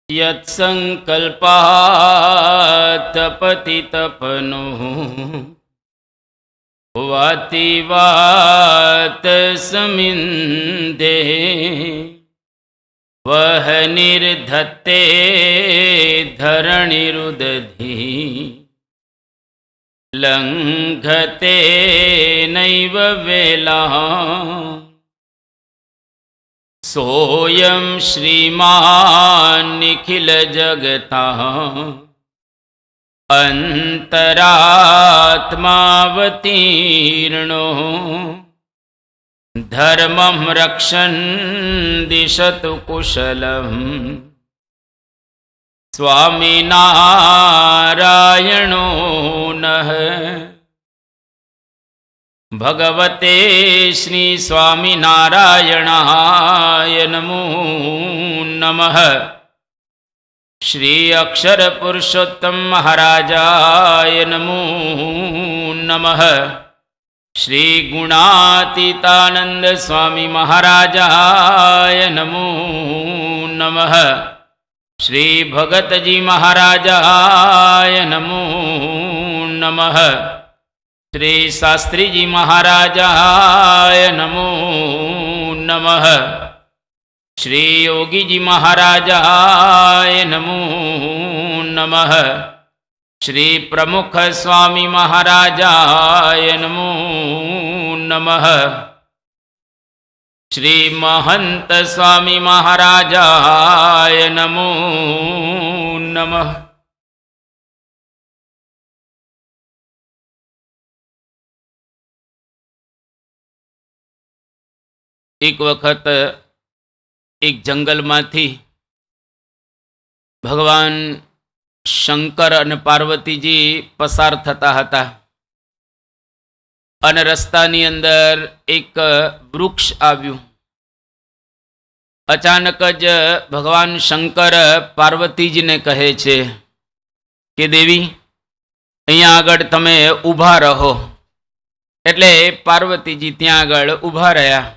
યત્સંકલ્પાત પતિતપનો વાતિ વાત સમિંદે વહ નિર્ધત્તે ધરણીરુદધી લંઘતે નૈવ વેલા સોયં શ્રીમાન નિખિલ જગતા અંતરાત્માવતીર્ણો ધર્મં રક્ષન દિશતુ કુશલમ સ્વામિનારાયણો નઃ. ભગવતે શ્રી સ્વામિનારાયણાય નમો નમઃ. શ્રી અક્ષર પુરુષોત્તમ મહારાજાય નમો નમઃ. શ્રી ગુણાતીતાનંદ સ્વામી મહારાજાય નમો નમઃ. શ્રી ભગતજી મહારાજાય નમો નમઃ. શ્રી શાસ્ત્રીજી મહારાજાય નમો નમઃ. શ્રી યોગીજી મહારાજાય નમો નમઃ. શ્રી પ્રમુખ સ્વામી મહારાજાય નમો નમઃ. શ્રી મહંત સ્વામી મહારાજાય નમો નમઃ. એક વખત એક જંગલમાંથી ભગવાન શંકર અને પાર્વતીજી પસાર થતા હતા અને રસ્તાની અંદર એક વૃક્ષ આવ્યું. અચાનક જ ભગવાન શંકર પાર્વતીજીને કહે છે કે દેવી, અહીંયા આગળ તમે ઊભા રહો. એટલે પાર્વતીજી ત્યાં આગળ ઊભા રહ્યા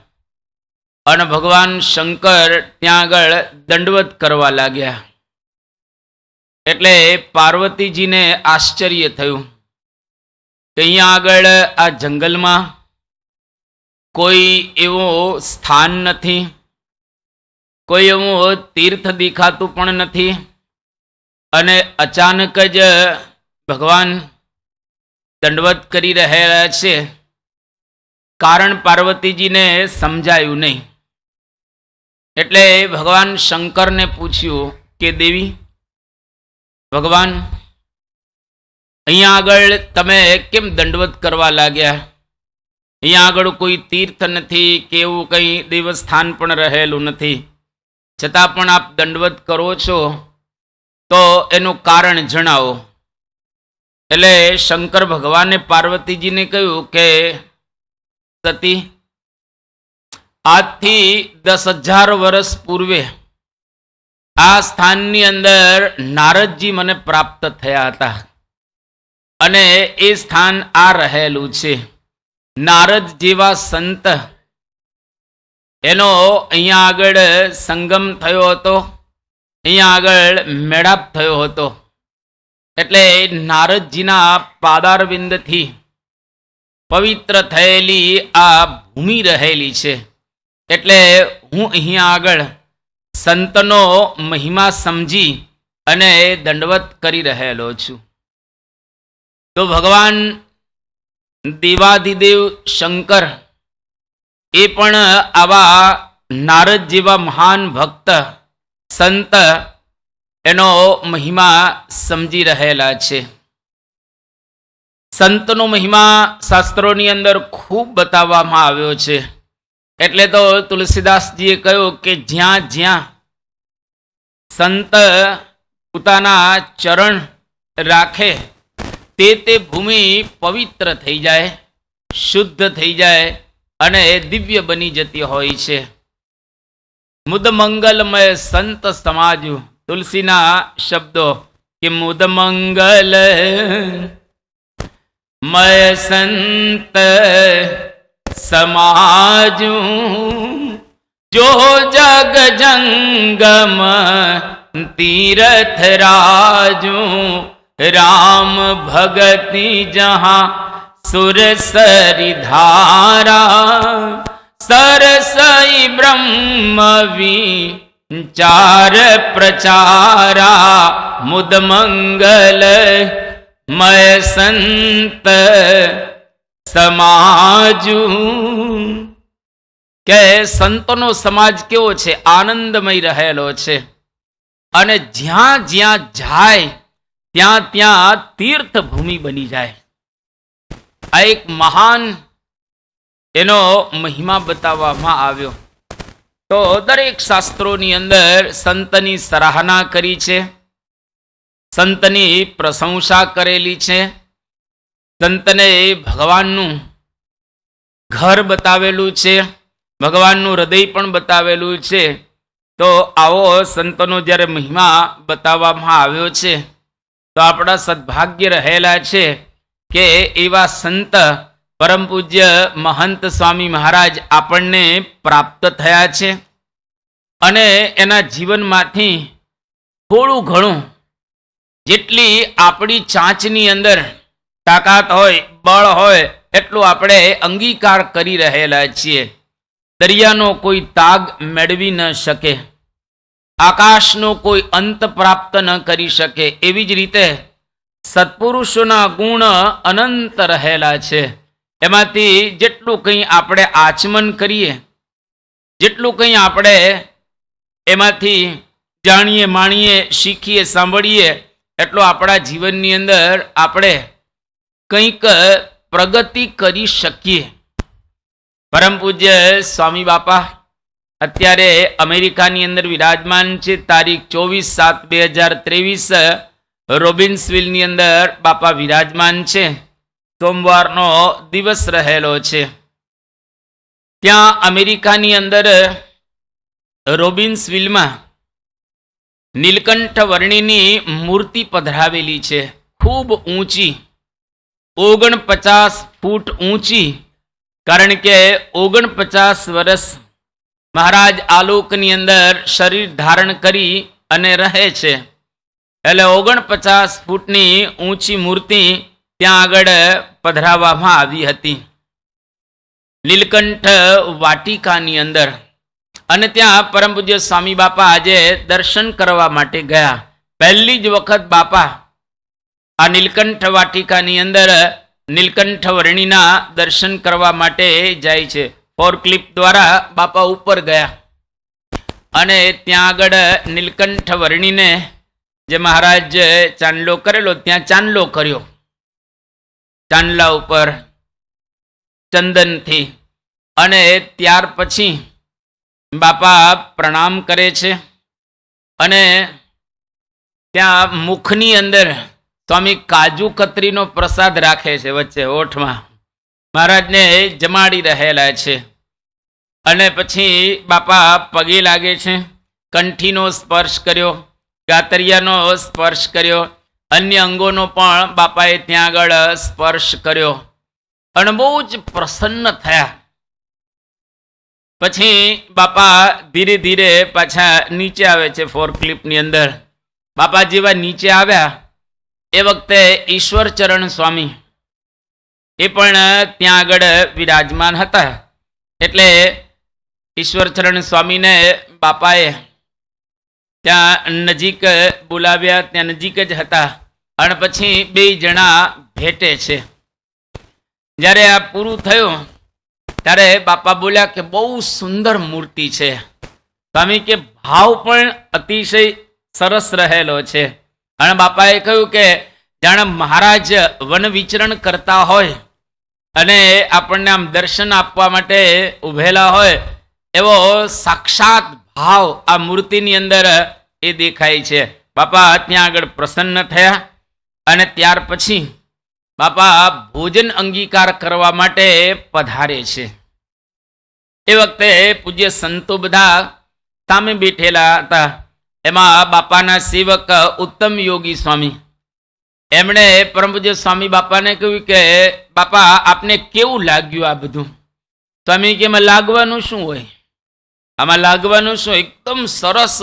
અને ભગવાન શંકર ત્યાં આગળ દંડવત કરવા લાગ્યા. એટલે પાર્વતીજીને આશ્ચર્ય થયું કે અહીંયા આગળ આ જંગલમાં કોઈ એવો સ્થાન નથી, કોઈ એવું તીર્થ દેખાતું પણ નથી અને અચાનક જ ભગવાન દંડવત કરી રહ્યા છે. કારણ પાર્વતીજીને સમજાયું નહીં. એટલે ભગવાન શંકરને પૂછ્યું કે દેવી, ભગવાન અહીંયા આગળ તમે કેમ દંડવત કરવા લાગ્યા? અહીંયા આગળ કોઈ તીર્થ નથી કે એવું કંઈ દેવસ્થાન પણ રહેલું નથી, છતાં પણ આપ દંડવત કરો છો, તો એનું કારણ જણાવો. એટલે શંકર ભગવાને પાર્વતીજીને કહ્યું કે સતી, આજથી 10,000 વર્ષ પૂર્વે આ સ્થાનની અંદર નારદજી મને પ્રાપ્ત થયા હતા અને એ સ્થાન આ રહેલું છે. નારદ જેવા સંત એનો અહીંયા આગળ સંગમ થયો હતો, અહીંયા આગળ મેળાપ થયો હતો. એટલે નારદજીના પાદારવિંદથી પવિત્ર થયેલી આ ભૂમિ રહેલી છે. એટલે હું અહીંયા આગળ સંતનો મહિમા સમજી અને દંડવત કરી રહેલો છું. તો ભગવાન દેવાધિદેવ શંકર એ પણ આવા નારદ જેવા મહાન ભક્ત સંત એનો મહિમા સમજી રહેલા છે. સંતનો મહિમા શાસ્ત્રોની અંદર ખૂબ બતાવવામાં આવ્યો છે. એટલે તો તુલસીદાસજીએ કહ્યું કે જ્યાં જ્યાં સંત પોતાના ચરણ રાખે તે ભૂમિ પવિત્ર થઈ જાય, શુદ્ધ થઈ જાય અને દિવ્ય બની જતી હોય છે. મુદ મંગલમય સંત સમાજ, તુલસીના શબ્દો કે મુદ મંગલ મય સંત સમાજું જો જગ જંગમ तीरथ राजू राम भगति जहाँ सुरसरी धारा सरसई ब्रह्म विचार प्रचारा मुद मंगल मय संत समाजू કે સંતોનો સમાજ કેવો છે? આનંદમય રહેલો છે અને જ્યાં જ્યાં જાય ત્યાં ત્યાં તીર્થભૂમિ બની જાય. આ એક મહાન એનો મહિમા બતાવવામાં આવ્યો. તો દરેક શાસ્ત્રોની અંદર સંતની સરાહના કરી છે, સંતની પ્રશંસા કરેલી છે, સંતને ભગવાનનું ઘર બતાવેલું છે, ભગવાનનું હૃદય પણ બતાવેલું છે. તો આવો સંતોનો જ્યારે મહિમા બતાવવામાં આવ્યો છે તો આપણા સદભાગ્ય રહેલા છે કે એવા સંત પરમ પૂજ્ય મહંત સ્વામી મહારાજ આપણને પ્રાપ્ત થયા છે અને એના જીવનમાંથી થોડું ઘણું જેટલી આપણી ચાંચની અંદર તાકાત હોય, બળ હોય એટલું આપણે અંગીકાર કરી રહેલા છીએ. દરિયાનો કોઈ તાગ મેળવી ન શકે, આકાશનો કોઈ અંત પ્રાપ્ત ન કરી શકે, એવી જ રીતે સત્પુરુષોના ગુણ અનંત રહેલા છે. એમાંથી જેટલું કંઈ આપણે આચમન કરીએ, જેટલું કંઈ આપણે એમાંથી જાણીએ, માણીએ, શીખીએ, સાંભળીએ એટલું આપણા જીવનની અંદર આપણે કંઈક પ્રગતિ કરી શકીએ. પરમ પૂજ્ય સ્વામી બાપા અત્યારે અમેરિકાની અંદર વિરાજમાન છે. તારીખ 24/7/2023 રોબિન્સવિલની અંદર બાપા વિરાજમાન છે. સોમવારનો દિવસ રહેલો છે. ત્યાં અમેરિકાની અંદર રોબિન્સવિલમાં નીલકંઠ વર્ણિની મૂર્તિ પધરાવેલી છે. ખૂબ ઊંચી, 49 ફૂટ ઊંચી. કારણ કે 49 વર્ષ મહારાજ આલોકની અંદર શરીર ધારણ કરી અને રહે છે. એટલે 49 ફૂટની ઊંચી મૂર્તિ ત્યાં આગળ પધરાવવામાં આવી હતી નીલકંઠ વાટિકાની અંદર. અને ત્યાં પરમ પૂજ્ય સ્વામી બાપા આજે દર્શન કરવા માટે ગયા. પહેલી જ વખત બાપા આ નીલકંઠ વાટિકાની અંદર નીલકંઠ વર્ણિના દર્શન કરવા માટે જાય છે. ફોરક્લિપ દ્વારા બાપા ઉપર ગયા અને ત્યાં આગળ નીલકંઠ વર્ણિને જે મહારાજ ચાંદલો કરેલો ત્યાં ચાંદલો કર્યો. ચાંદલા ઉપર ચંદનથી. અને ત્યાર પછી બાપા પ્રણામ કરે છે અને ત્યાં મુખની અંદર સ્વામી કાજુ કતરીનો પ્રસાદ રાખે છે વચ્ચે ઓઠમાં. મહારાજને જમાડી રહેલા છે. અને પછી બાપા પગે લાગે છે, કંઠીનો સ્પર્શ કર્યો, ગાતરિયાનો સ્પર્શ કર્યો, અન્ય અંગોનો પણ બાપાએ ત્યાં આગળ સ્પર્શ કર્યો અને બહુ જ પ્રસન્ન થયા. પછી બાપા ધીરે ધીરે પાછા નીચે આવે છે ફોરક્લિપની અંદર. બાપા જેવા નીચે આવ્યા એ વખતે ઈશ્વરચરણ સ્વામી એ પણ ત્યાં આગળ વિરાજમાન હતા. એટલે ઈશ્વરચરણ સ્વામીને બાપાએ ત્યાં નજીક બોલાવ્યા, ત્યાં નજીક જ હતા. અને પછી બે જણા ભેટે છે. જ્યારે આ પૂરું થયું ત્યારે બાપા બોલ્યા કે બહુ સુંદર મૂર્તિ છે. સ્વામી કે ભાવ પણ અતિશય સરસ રહેલો છે. અને બાપાએ કહ્યું કે જાણે મહારાજ વન વિચરણ કરતા હોય અને આપણને આમ દર્શન આપવા માટે ઉભેલા હોય એવો સાક્ષાત ભાવ આ મૂર્તિની અંદર એ દેખાય છે. બાપા ત્યાં આગળ પ્રસન્ન થયા અને ત્યાર પછી બાપા ભોજન અંગીકાર કરવા માટે પધારે છે. એ વખતે પૂજ્ય સંતો બધા સામે બેઠેલા હતા. એમાં બાપાના સેવક ઉત્તમ યોગી સ્વામી, એમણે પરમ પૂજ્ય સ્વામી બાપાને કહ્યું કે બાપા આપને કેવું લાગ્યું આ બધું? સ્વામી કે એમાં લાગવાનું શું હોય, આમાં લાગવાનું શું, એકદમ સરસ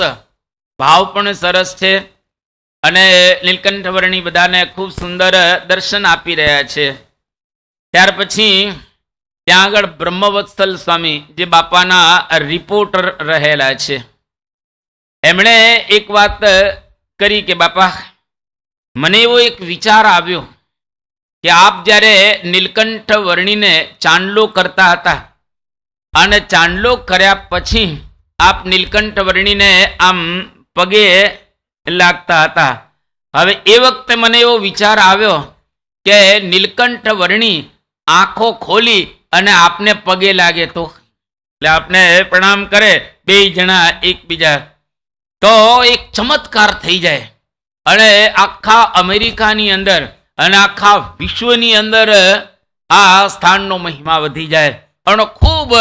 ભાવ પણ સરસ છે અને નીલકંઠ વર્ણી બધાને ખૂબ સુંદર દર્શન આપી રહ્યા છે. ત્યાર પછી ત્યાં આગળ બ્રહ્મવત્સલ સ્વામી જે બાપાના રિપોર્ટર રહેલા છે, એમણે એક વાત કરી કે બાપા, મને એવો એક વિચાર આવ્યો કે આપ જ્યારે નીલકંઠ વર્ણીને ચાંદલો કરતા હતા અને ચાંદલો કર્યા પછી આપ નીલકંઠ વર્ણીને આમ પગે લાગતા હતા. હવે એ વખતે મને એવો વિચાર આવ્યો કે નીલકંઠ વર્ણી આંખો ખોલી અને આપને પગે લાગે તો, એટલે આપને પ્રણામ કરે બે જણા એકબીજા, તો એક ચમત્કાર થઈ જાય અને આખા અમેરિકાની અંદર અને આખા વિશ્વની અંદર આ સ્થાનનો મહિમા વધી જાય અને ખૂબ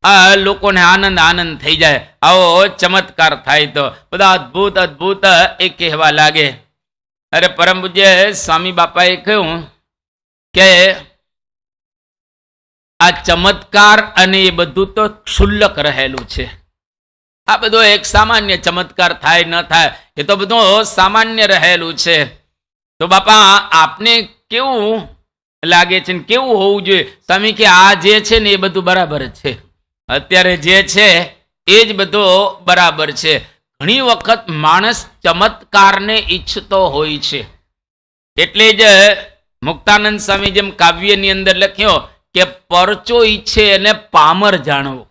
આ લોકોને આનંદ થઈ જાય. આવો ચમત્કાર થાય તો બધા અદ્ભુત અદ્ભુત એ કહેવા લાગે. અરે પરમ પૂજ્ય સ્વામી બાપાએ કહ્યું કે આ ચમત્કાર અને એ બધું તો ક્ષુલ્લક રહેલું છે. આ બધો એક સામાન્ય ચમત્કાર થાય ન થાય એ તો બધું સામાન્ય રહેલું છે. તો બાપા આપને કેવું લાગે છે ને કેવું હોવું જોઈએ? સ્વામી કે આ જે છે ને એ બધું બરાબર છે, અત્યારે જે છે એ જ બધો બરાબર છે. ઘણી વખત માણસ ચમત્કારને ઈચ્છતો હોય છે, એટલે જ મુક્તાનંદ સ્વામી જેમ કાવ્યની અંદર લખ્યો કે પરચો ઈચ્છે અને પામર જાણવો.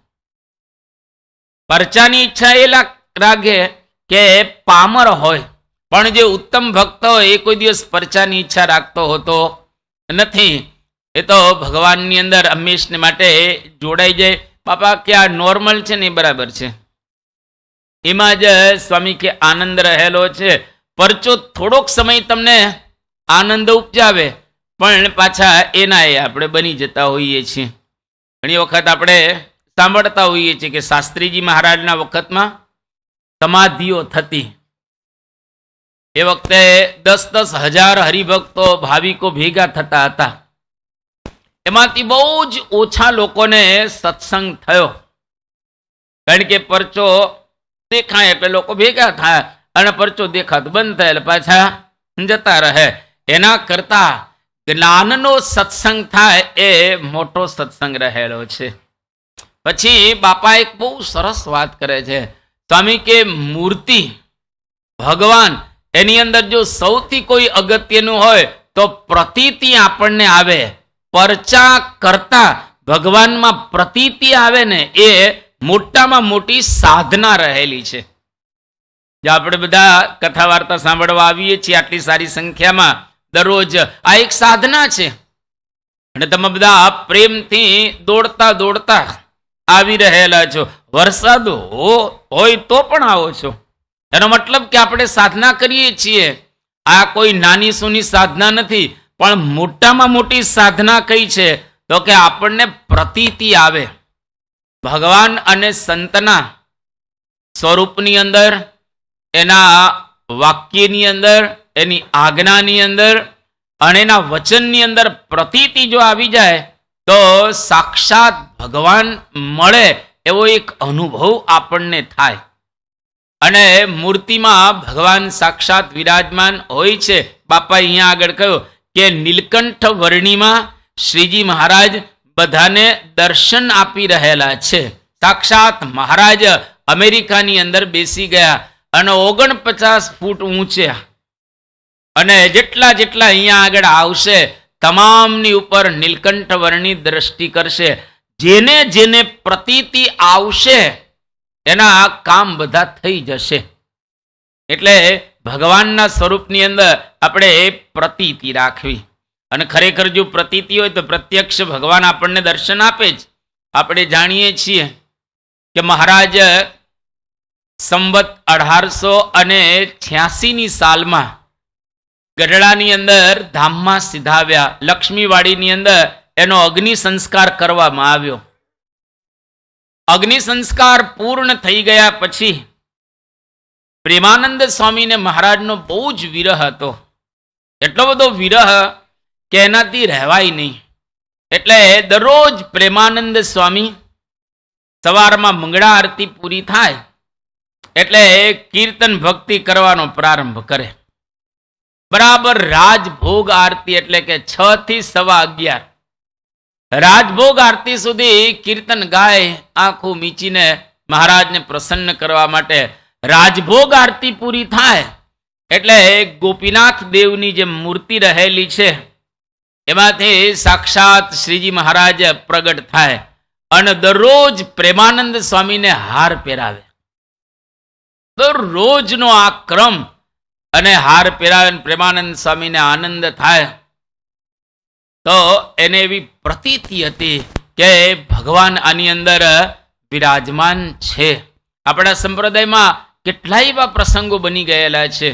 પરચાની ઈચ્છા એ રાખે કે પામર હોય, પણ જે ઉત્તમ ભક્ત હોય એ કોઈ દિવસ પરચાની ઈચ્છા રાખતો હોતો નથી. એ તો ભગવાનની અંદર હંમેશને માટે જોડાઈ જાય. બાપા કે આ નોર્મલ છે ને એ બરાબર છે, એમાં જ સ્વામી કે આનંદ રહેલો છે. પરચો થોડોક સમય તમને આનંદ ઉપજાવે, પણ પાછા એના એ આપણે બની જતા હોઈએ છીએ. ઘણી વખત આપણે સાંભળતા હોઈએ છીએ કે શાસ્ત્રીજી મહારાજના વખતમાં સમાધિઓ થતી, એ વખતે 10,000 હરિભક્તો ભાવિકો ભેગા થતા હતા. એમાંથી બહુ જ ઓછા લોકોને સત્સંગ થયો, કારણ કે પરચો દેખાય એટલે લોકો ભેગા થાય અને પરચો દેખાતો બંધ થાય એટલે પાછા જતા રહે. એના કરતા જ્ઞાનનો સત્સંગ થાય એ મોટો સત્સંગ રહેલો છે. પછી બાપા એક બહુ સરસ વાત કરે છે. સ્વામી કે મૂર્તિ ભગવાન એની અંદર જો સૌથી કોઈ અગત્યનું હોય તો પ્રતીતિ આપણને આવે. પરચા કરતા ભગવાનમાં પ્રતીતિ આવે ને એ મોટામાં મોટી સાધના રહેલી છે. જે આપણે બધા કથા વાર્તા સાંભળવા આવીએ છીએ આટલી સારી સંખ્યામાં દરરોજ, આ એક સાધના છે. અને તમે બધા પ્રેમથી દોડતા દોડતા આવી રહેલા છો. વરસાદ હોય તો પણ આવો છો, એનો મતલબ કે આપણે સાધના કરીએ છીએ. આ કોઈ નાની સૂની સાધના નથી, પણ મોટામાં મોટી સાધના કઈ છે તો કે આપણને પ્રતીતિ આવે ભગવાન અને સંતના સ્વરૂપની અંદર, એના વાક્યની અંદર, એની આજ્ઞાની અંદર અને એના વચનની અંદર પ્રતીતિ જો આવી જાય તો સાક્ષાત ભગવાન મળે એવો એક અનુભવ આપણને થાય. અને મૂર્તિમાં ભગવાન સાક્ષાત વિરાજમાન હોય છે. બાપા અહીંયા આગળ કહ્યું કે નીલકંઠ વર્ણીમાં શ્રીજી મહારાજ બધાને દર્શન આપી રહેલા છે. સાક્ષાત મહારાજ અમેરિકાની અંદર બેસી ગયા અને 49 ફૂટ ઊંચે, અને જેટલા જેટલા અહીંયા આગળ આવશે તમામની ઉપર નીલકંઠ વર્ણી દ્રષ્ટિ કરશે. જેને જેને પ્રતીતિ આવશે એના કામ બધા થઈ જશે. એટલે ભગવાનના સ્વરૂપની અંદર આપણે પ્રતીતિ રાખવી. અને ખરેખર જો પ્રતીતિ હોય તો પ્રત્યક્ષ ભગવાન આપણને દર્શન આપે જ. આપણે જાણીએ છીએ કે મહારાજ સંવત 1886ની સાલમાં ગઢડાની અંદર ધામમાં સિધાવ્યા. લક્ષ્મીવાડીની અંદર એનો અગ્નિ સંસ્કાર કરવામાં આવ્યો. અગ્નિ સંસ્કાર પૂર્ણ થઈ ગયા પછી પ્રેમાનંદ સ્વામીને મહારાજનો બહુ જ વિરહ હતો. એટલો બધો વિરહ કે એનાથી રહેવાય નહીં. એટલે દરરોજ પ્રેમાનંદ સ્વામી સવારમાં મંગળા આરતી પૂરી થાય એટલે કીર્તન ભક્તિ કરવાનો પ્રારંભ કરે. બરાબર રાજભોગ આરતી એટલે કે 6 થી 11:15 રાજભોગ આરતી સુધી કીર્તન ગાય, આંખું મીચીને મહારાજને પ્રસન્ન કરવા માટે. રાજભોગ આરતી પૂરી થાય એટલે ગોપીનાથ દેવની જે મૂર્તિ રહેલી છે એમાંથી સાક્ષાત શ્રીજી મહારાજ પ્રગટ થાય અને દરરોજ પ્રેમાનંદ સ્વામીને હાર પહેરાવે. દરરોજનો આ ક્રમ, અને હાર પહેરાવે પ્રેમાનંદ સ્વામીને આનંદ થાય. તો એને એવી પ્રતીતિ હતી કે ભગવાન આની અંદર વિરાજમાન છે. આપણા સંપ્રદાયમાં કેટલાય એવા પ્રસંગો બની ગયેલા છે.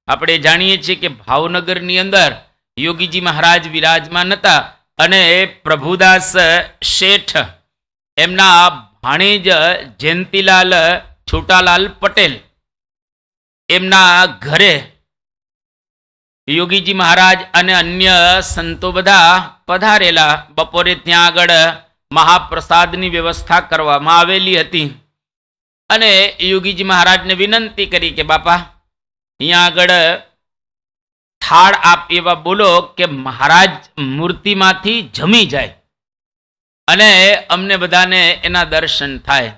આપણે જાણીએ છીએ કે ભાવનગરની અંદર યોગીજી મહારાજ વિરાજમાન હતા અને પ્રભુદાસ શેઠ એમના ભાણેજ જયંતીલાલ છોટાલાલ પટેલ એમના ઘરે યોગીજી મહારાજ અને અન્ય સંતો બધા પધારેલા. બપોરે ત્યાં આગળ મહાપ્રસાદની વ્યવસ્થા કરવામાં આવેલી હતી અને યોગીજી મહારાજને વિનંતી કરી કે બાપા અહીંયા આગળ થાળ આપ એવા બોલો કે મહારાજ મૂર્તિમાંથી જમી જાય અને અમને બધાને એના દર્શન થાય.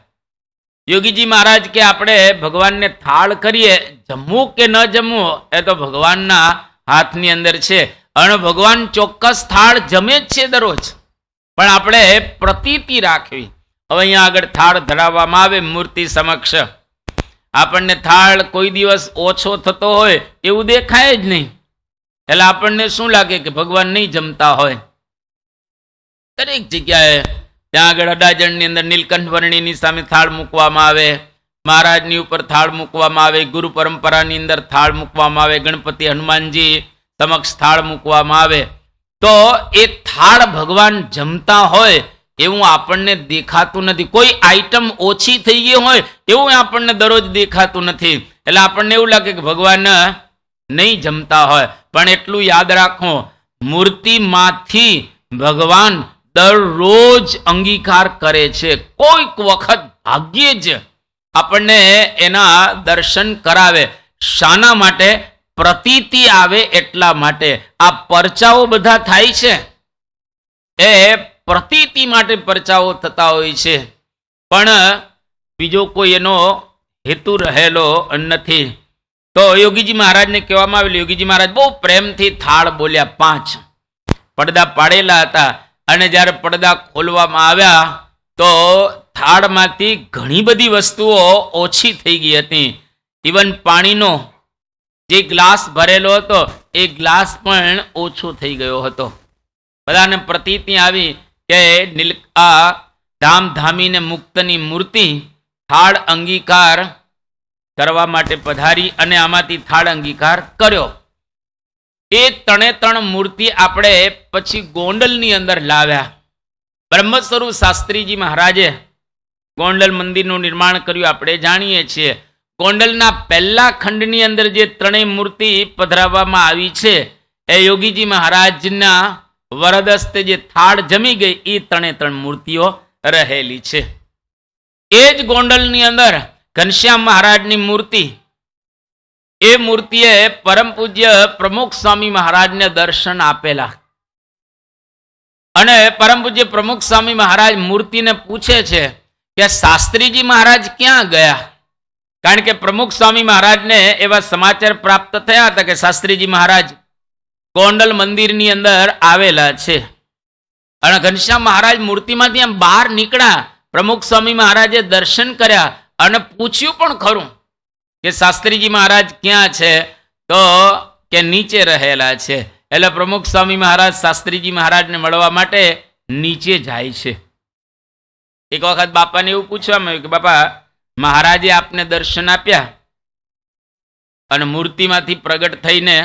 યોગીજી મહારાજ કે આપણે ભગવાનને થાળ કરીએ, જમવું કે ન જમવું એ તો ભગવાનના હાથની અંદર છે. અને ભગવાન ચોક્કસ થાળ જમે જ છે દરરોજ, પણ આપણે પ્રતીતિ રાખવી. હવે અહીંયા આગળ થાળ ધરાવવામાં આવે મૂર્તિ સમક્ષ. આપણને થાળ કોઈ દિવસ ઓછો થતો હોય એવું દેખાય જ નહીં. એટલે આપણને શું લાગે કે ભગવાન નહીં જમતા હોય. દરેક જગ્યાએ ત્યાં આગળ અડાજણની અંદર નીલકંઠ વર્ણિની સામે થાળ મૂકવામાં આવે, મહારાજની ઉપર થાળ મૂકવામાં આવે, ગુરુ પરંપરાની અંદર થાળ મૂકવામાં આવે, ગણપતિ હનુમાનજી સમક્ષ થાળ મૂકવામાં આવે. તો એ થાળ ભગવાન જમતા હોય એવું આપણને દેખાતું નથી. કોઈ આઈટમ ઓછી થઈ ગઈ હોય એવું આપણને દરરોજ દેખાતું નથી. એટલે આપણને એવું લાગે કે ભગવાન નહીં જમતા હોય. પણ એટલું યાદ રાખો, મૂર્તિમાંથી ભગવાન દરરોજ અંગીકાર કરે છે. કોઈક વખત ભાગ્યે જ આપણને એના દર્શન કરાવે. શાના માટે? પ્રતીતિ આવે એટલા માટે. આ પરચાઓ બધા થાય છે એ પ્રતીતિ માટે પરચાઓ થતા હોય છે, પણ બીજો કોઈ એનો હેતુ રહેલો નથી. તો યોગીજી મહારાજને કહેવામાં આવેલું, યોગીજી મહારાજ બહુ પ્રેમથી થાળ બોલ્યા. 5 પડદા પાડેલા હતા અને જ્યારે પડદા ખોલવામાં આવ્યા તો થાળમાંથી ઘણી બધી વસ્તુઓ ઓછી થઈ ગઈ હતી. ઇવન પાણીનો જે ગ્લાસ ભરેલો હતો એ ગ્લાસ પણ ઓછો થઈ ગયો હતો. બધાને પ્રતીતિ આવી કે આ ધામધામીને મુક્તની મૂર્તિ થાળ અંગીકાર કરવા માટે પધારી અને આમાંથી થાળ અંગીકાર કર્યો. એ 3 મૂર્તિ આપણે પછી ગોંડલની અંદર લાવ્યા. બ્રહ્મ સ્વરૂપ શાસ્ત્રીજી મહારાજે ગોંડલ મંદિરનું નિર્માણ કર્યું. આપણે જાણીએ છીએ ગોંડલના પહેલા ખંડની અંદર જે 3 મૂર્તિ પધરાવવામાં આવી છે એ યોગીજી મહારાજના વરદસ્તે જે થાળ જમી ગઈ એ 3 મૂર્તિઓ રહેલી છે. એ જ ગોંડલની અંદર ઘનશ્યામ મહારાજની મૂર્તિ, એ મૂર્તિએ પરમ પૂજ્ય પ્રમુખ સ્વામી મહારાજને દર્શન આપેલા. અને પરમ પૂજ્ય પ્રમુખ સ્વામી મહારાજ મૂર્તિને પૂછે છે કે શાસ્ત્રીજી મહારાજ ક્યાં ગયા? કારણ કે પ્રમુખ સ્વામી મહારાજને એવા સમાચાર પ્રાપ્ત થયા હતા કે શાસ્ત્રીજી મહારાજ ગોંડલ મંદિરની અંદર આવેલા છે. અને ઘનશ્યામ મહારાજ મૂર્તિમાંથી આમ બહાર નીકળ્યા. પ્રમુખ સ્વામી મહારાજે દર્શન કર્યા અને પૂછ્યું પણ ખરું કે શાસ્ત્રીજી મહારાજ ક્યાં છે? તો કે નીચે રહેલા છે. એટલે પ્રમુખ સ્વામી મહારાજ શાસ્ત્રીજી મહારાજને મળવા માટે નીચે જાય છે. એક વખત બાપાને એવું પૂછવામાં આવ્યું કે બાપા, મહારાજે આપને દર્શન આપ્યા અને મૂર્તિમાંથી પ્રગટ થઈને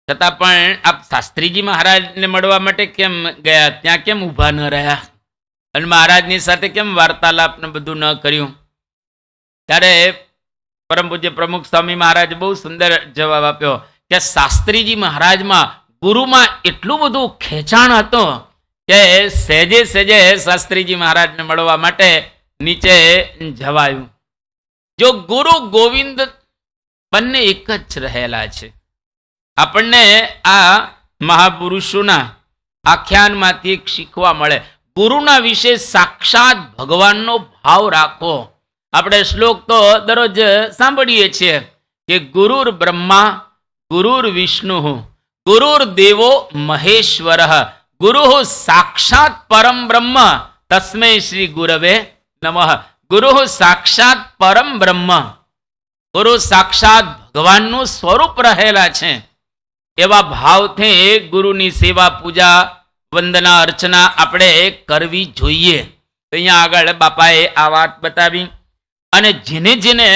છતાં પણ આપ શાસ્ત્રીજી મહારાજને મળવા માટે કેમ ગયા? ત્યાં કેમ ઊભા ન રહ્યા અને મહારાજની સાથે કેમ વાર્તાલાપ ને બધું ન કર્યું? ત્યારે પરમ પૂજ્ય પ્રમુખ સ્વામી મહારાજ બહુ સુંદર જવાબ આપ્યો કે શાસ્ત્રીજી મહારાજમાં ગુરુમાં એટલું બધું ખેંચાણ હતો કે સહેજે સહેજે શાસ્ત્રીજી મહારાજને મળવા માટે નીચે જવાયું. જો ગુરુ ગોવિંદ બંને એક જ રહેલા છે. આપણને આ મહાપુરુષોના આખ્યાનમાંથી એક શીખવા મળે. ગુરુના વિશે સાક્ષાત ભગવાનનો ભાવ રાખો. આપણે શ્લોક તો દરરોજ સાંભળીએ છીએ કે ગુરુર બ્રહ્મા ગુરુર વિષ્ણુ ગુરુર દેવો મહેશ્વર ગુરુ સાક્ષાત પરમ બ્રહ્મ તસ્મૈ શ્રી ગુરવે નમઃ. ગુરુ સાક્ષાત પરમ બ્રહ્મ, ગુરુ સાક્ષાત ભગવાનનું સ્વરૂપ રહેલા છે. એવા ભાવથી ગુરુની સેવા પૂજા વંદના અર્ચના આપણે કરવી જોઈએ. અહીંયા આગળ બાપાએ આ વાત બતાવી. અને જેને જેને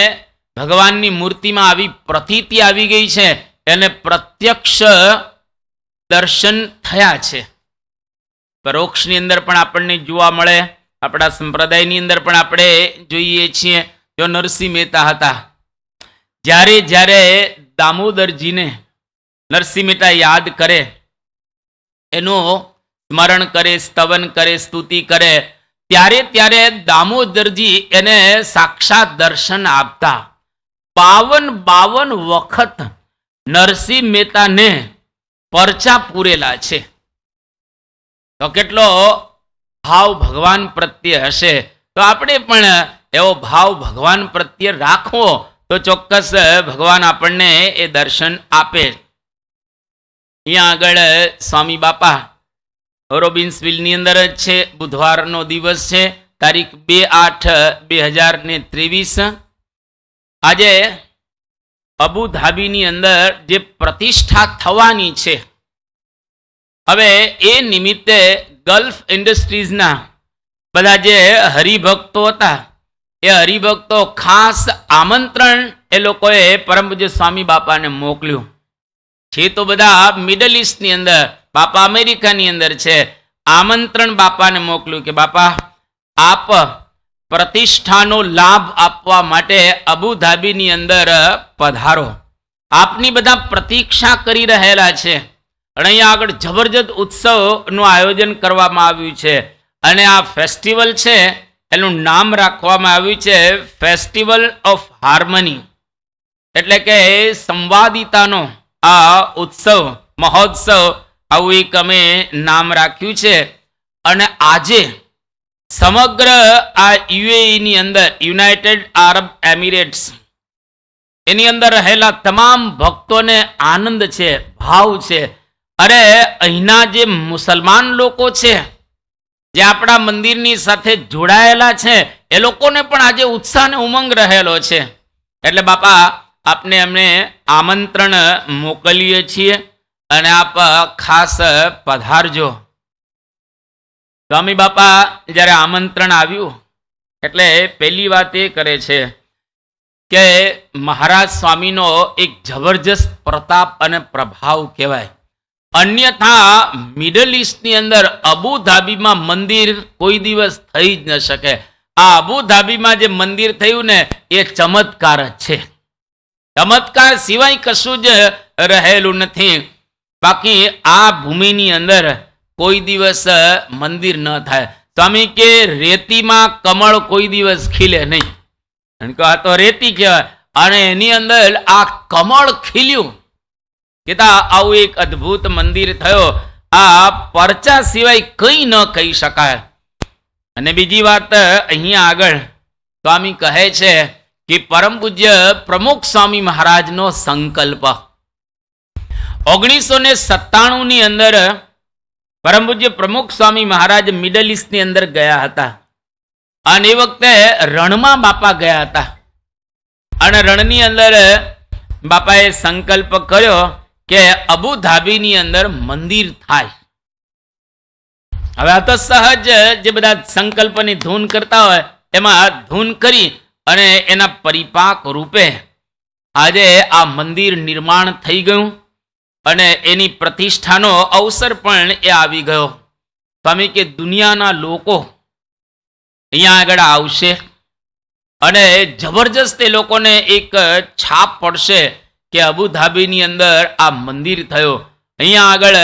ભગવાનની મૂર્તિમાં આવી પ્રતીતિ આવી ગઈ છે એને પ્રત્યક્ષ દર્શન થયા છે. પરોક્ષની અંદર પણ આપણને જોવા મળે. આપણા સંપ્રદાયની અંદર પણ આપણે જોઈએ છીએ. જો નરસિંહ મહેતા હતા, જ્યારે જ્યારે દામોદરજીને નરસિંહ મહેતા યાદ કરે, એનું સ્મરણ કરે, સ્તવન કરે, સ્તુતિ કરે, ત્યારે ત્યારે દામોદરજી એને સાક્ષાત દર્શન આપતા. 52 વખત નરસિંહ મહેતાને પરચા પૂરેલા છે. તો કેટલો ભાવ ભગવાન પ્રત્યે હશે. તો આપણે પણ એવો ભાવ ભગવાન પ્રત્યે રાખવો તો ચોક્કસ ભગવાન આપણને એ દર્શન આપે. અહીંયા આગળ સ્વામી બાપા રોબિન્સવિલની અંદર જ છે. બુધવારનો દિવસ છે, તારીખ 2/8/2023. આજે અબુધાબીની અંદર જે પ્રતિષ્ઠા થવાની છે, હવે એ નિમિત્તે ગલ્ફ ઇન્ડસ્ટ્રીઝના બધા જે હરિભક્તો હતા એ હરિભક્તો ખાસ આમંત્રણ એ લોકોએ પરમ પૂજ્ય સ્વામી બાપાને મોકલ્યું છે. તો બધા મિડલ ઇસ્ટની અંદર, બાપા અમેરિકાની અંદર છે. આમંત્રણ બાપાને મોકલ્યું કે બાપા આપ પ્રતિષ્ઠાનો લાભ આપવા માટે અબુધાબીની અંદર પધારો. આપની બધા પ્રતીક્ષા કરી રહેલા છે. અને અહીંયા આગળ જબરજસ્ત ઉત્સવનું આયોજન કરવામાં આવ્યું છે. અને આ ફેસ્ટિવલ છે એનું નામ રાખવામાં આવ્યું છે ફેસ્ટિવલ ઓફ હાર્મની, એટલે કે સંવાદિતાનો આ ઉત્સવ મહોત્સવ, આવું એક અમે નામ રાખ્યું છે. અને આજે સમગ્ર આ યુએઈની અંદર, યુનાઇટેડ આરબ એમિરેટ્સ, એની અંદર રહેલા તમામ ભક્તોને આનંદ છે, ભાવ છે. અરે અહીંના જે મુસલમાન લોકો છે, જે આપણા મંદિરની સાથે જોડાયેલા છે, એ લોકોને પણ આજે ઉત્સાહ અને ઉમંગ રહેલો છે. એટલે બાપા આપને અમને આમંત્રણ મોકલીએ છીએ અને આપ ખાસ પધારજો. સ્વામી બાપા જ્યારે આમંત્રણ આવ્યું એટલે પહેલી વાત એ કરે છે કે મહારાજ સ્વામીનો એક જબરજસ્ત પ્રતાપ અને પ્રભાવ કહેવાય. અન્યથા મિડલ ઇસ્ટની અંદર અબુધાબીમાં મંદિર કોઈ દિવસ થઈ જ ન શકે. આ અબુધાબીમાં જે મંદિર થયું ને એ ચમત્કાર જ છે. ચમત્કાર સિવાય કશું જ રહેલું નથી. બાકી આ ભૂમિની અંદર કોઈ દિવસ મંદિર ન થાય. સ્વામી કે રેતીમાં કમળ કોઈ દિવસ ખીલે નહીં. આ તો રેતી કહેવાય અને એની અંદર આ કમળ ખીલ્યું. કહેતા આવું એક અદ્ભુત મંદિર થયો. આ પરચા સિવાય કંઈ ન કહી શકાય. અને બીજી વાત અહીંયા આગળ સ્વામી કહે છે કે પરમ પૂજ્ય પ્રમુખ સ્વામી મહારાજનો સંકલ્પ 1997 ની અંદર પરમ પૂજ્ય પ્રમુખ સ્વામી મહારાજ મિડલ ઇસ્ટની અંદર ગયા હતા. અને એ વખતે રણમાં બાપા ગયા હતા. અને રણની અંદર બાપાએ સંકલ્પ કર્યો કે અબુધાબીની અંદર મંદિર થાય. હવે આ તો સહજ જે બધા સંકલ્પની ધૂન કરતા હોય એમાં ધૂન કરી અને એના પરિપાક રૂપે આજે આ મંદિર નિર્માણ થઈ ગયું અને એની પ્રતિષ્ઠાનો અવસર પણ એ આવી ગયો. સ્વામી કે દુનિયાના લોકો અહીંયા આગળ આવશે અને જબરજસ્ત એ લોકોને એક છાપ પડશે કે અબુધાબીની અંદર આ મંદિર થયો. અહીંયા આગળ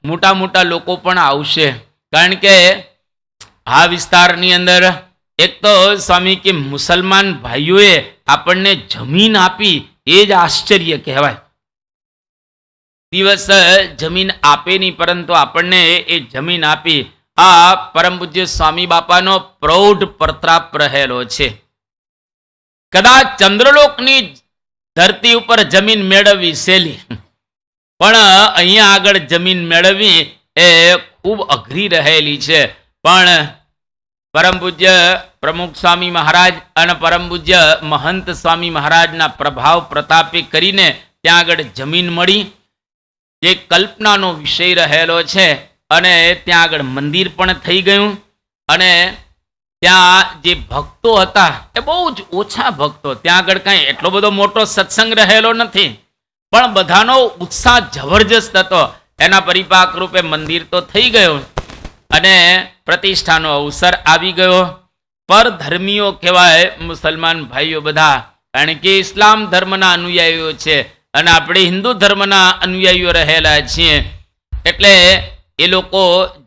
મોટા મોટા લોકો પણ આવશે. કારણ કે આ વિસ્તારની અંદર એક તો સ્વામી કે મુસલમાન ભાઈઓએ આપણને જમીન આપી એ જ આશ્ચર્ય કહેવાય. દિવસ જમીન આપે નહીં, પરંતુ આપણને એ જમીન આપી. આ પરમ પૂજ્ય સ્વામી બાપાનો પ્રૌઢ પ્રતાપ રહેલો છે. કદાચ ચંદ્રલોકની ધરતી ઉપર જમીન મેળવવી સહેલી, પણ અહીંયા આગળ જમીન મેળવવી એ ખૂબ અઘરી રહેલી છે. પણ પરમ પૂજ્ય પ્રમુખ સ્વામી મહારાજ અને પરમ પૂજ્ય મહંત સ્વામી મહારાજના પ્રભાવ પ્રતાપે કરીને ત્યાં આગળ જમીન મળી, જે કલ્પનાનો વિષય રહેલો છે. અને ત્યાં આગળ મંદિર પણ થઈ ગયું. અને ત્યાં જે ભક્તો હતા એ બહુ જ ઓછા ભક્તો, ત્યાં આગળ કાંઈ એટલો બધો મોટો સત્સંગ રહેલો નથી, પણ બધાનો ઉત્સાહ જબરજસ્ત હતો. એના પરિપાક રૂપે મંદિર તો થઈ ગયું અને પ્રતિષ્ઠાનો અવસર આવી ગયો. પરધર્મીઓ કહેવાય મુસલમાન ભાઈઓ બધા, કારણ કે ઇસ્લામ ધર્મના અનુયાયીઓ છે અને આપણે હિન્દુ ધર્મના અનુયાયીઓ રહેલા છીએ. એટલે એ લોકો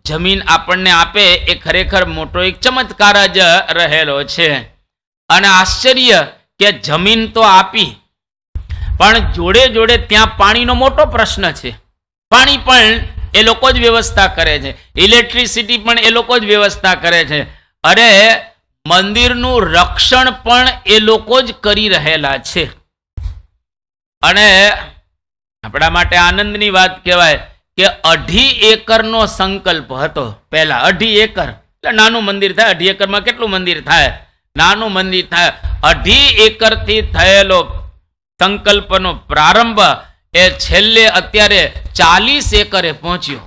જમીન આપણને આપે એ ખરેખર મોટો એક ચમત્કાર જ રહેલો છે. અને આશ્ચર્ય કે જમીન તો આપી, પણ જોડે જોડે ત્યાં પાણીનો મોટો પ્રશ્ન છે. પાણી પણ એ લોકો જ વ્યવસ્થા કરે છે, ઇલેક્ટ્રિસિટી પણ એ લોકો જ વ્યવસ્થા કરે છે. અરે મંદિરનું રક્ષણ પણ એ લોકો જ કરી રહેલા છે. અને આપણા માટે આનંદની વાત કહેવાય કે 2.5 એકરનો સંકલ્પ હતો પહેલા. 2.5 એકર એટલે નાનું મંદિર થાય. 2.5 એકરમાં કેટલું મંદિર થાય? નાનું મંદિર થાય. 2.5 એકરથી થયેલો સંકલ્પનો પ્રારંભ એ છેલ્લે અત્યારે 40 એકરે પહોંચ્યો.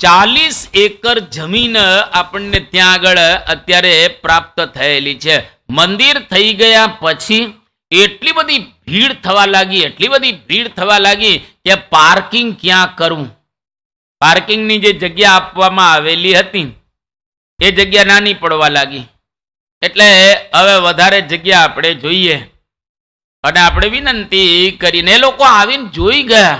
40 એકર જમીન આપણને ત્યાં આગળ અત્યારે પ્રાપ્ત થયેલી છે. મંદિર થઈ ગયા પછી એટલી બધી ભીડ થવા લાગી, એટલી બધી ભીડ થવા લાગી કે પાર્કિંગ ક્યાં કરવું. પાર્કિંગની જે જગ્યા આપવામાં આવેલી હતી એ જગ્યા નાની પડવા લાગી. એટલે હવે વધારે જગ્યા આપણે જોઈએ અને આપણે વિનંતી કરીને એ લોકો આવીને જોઈ ગયા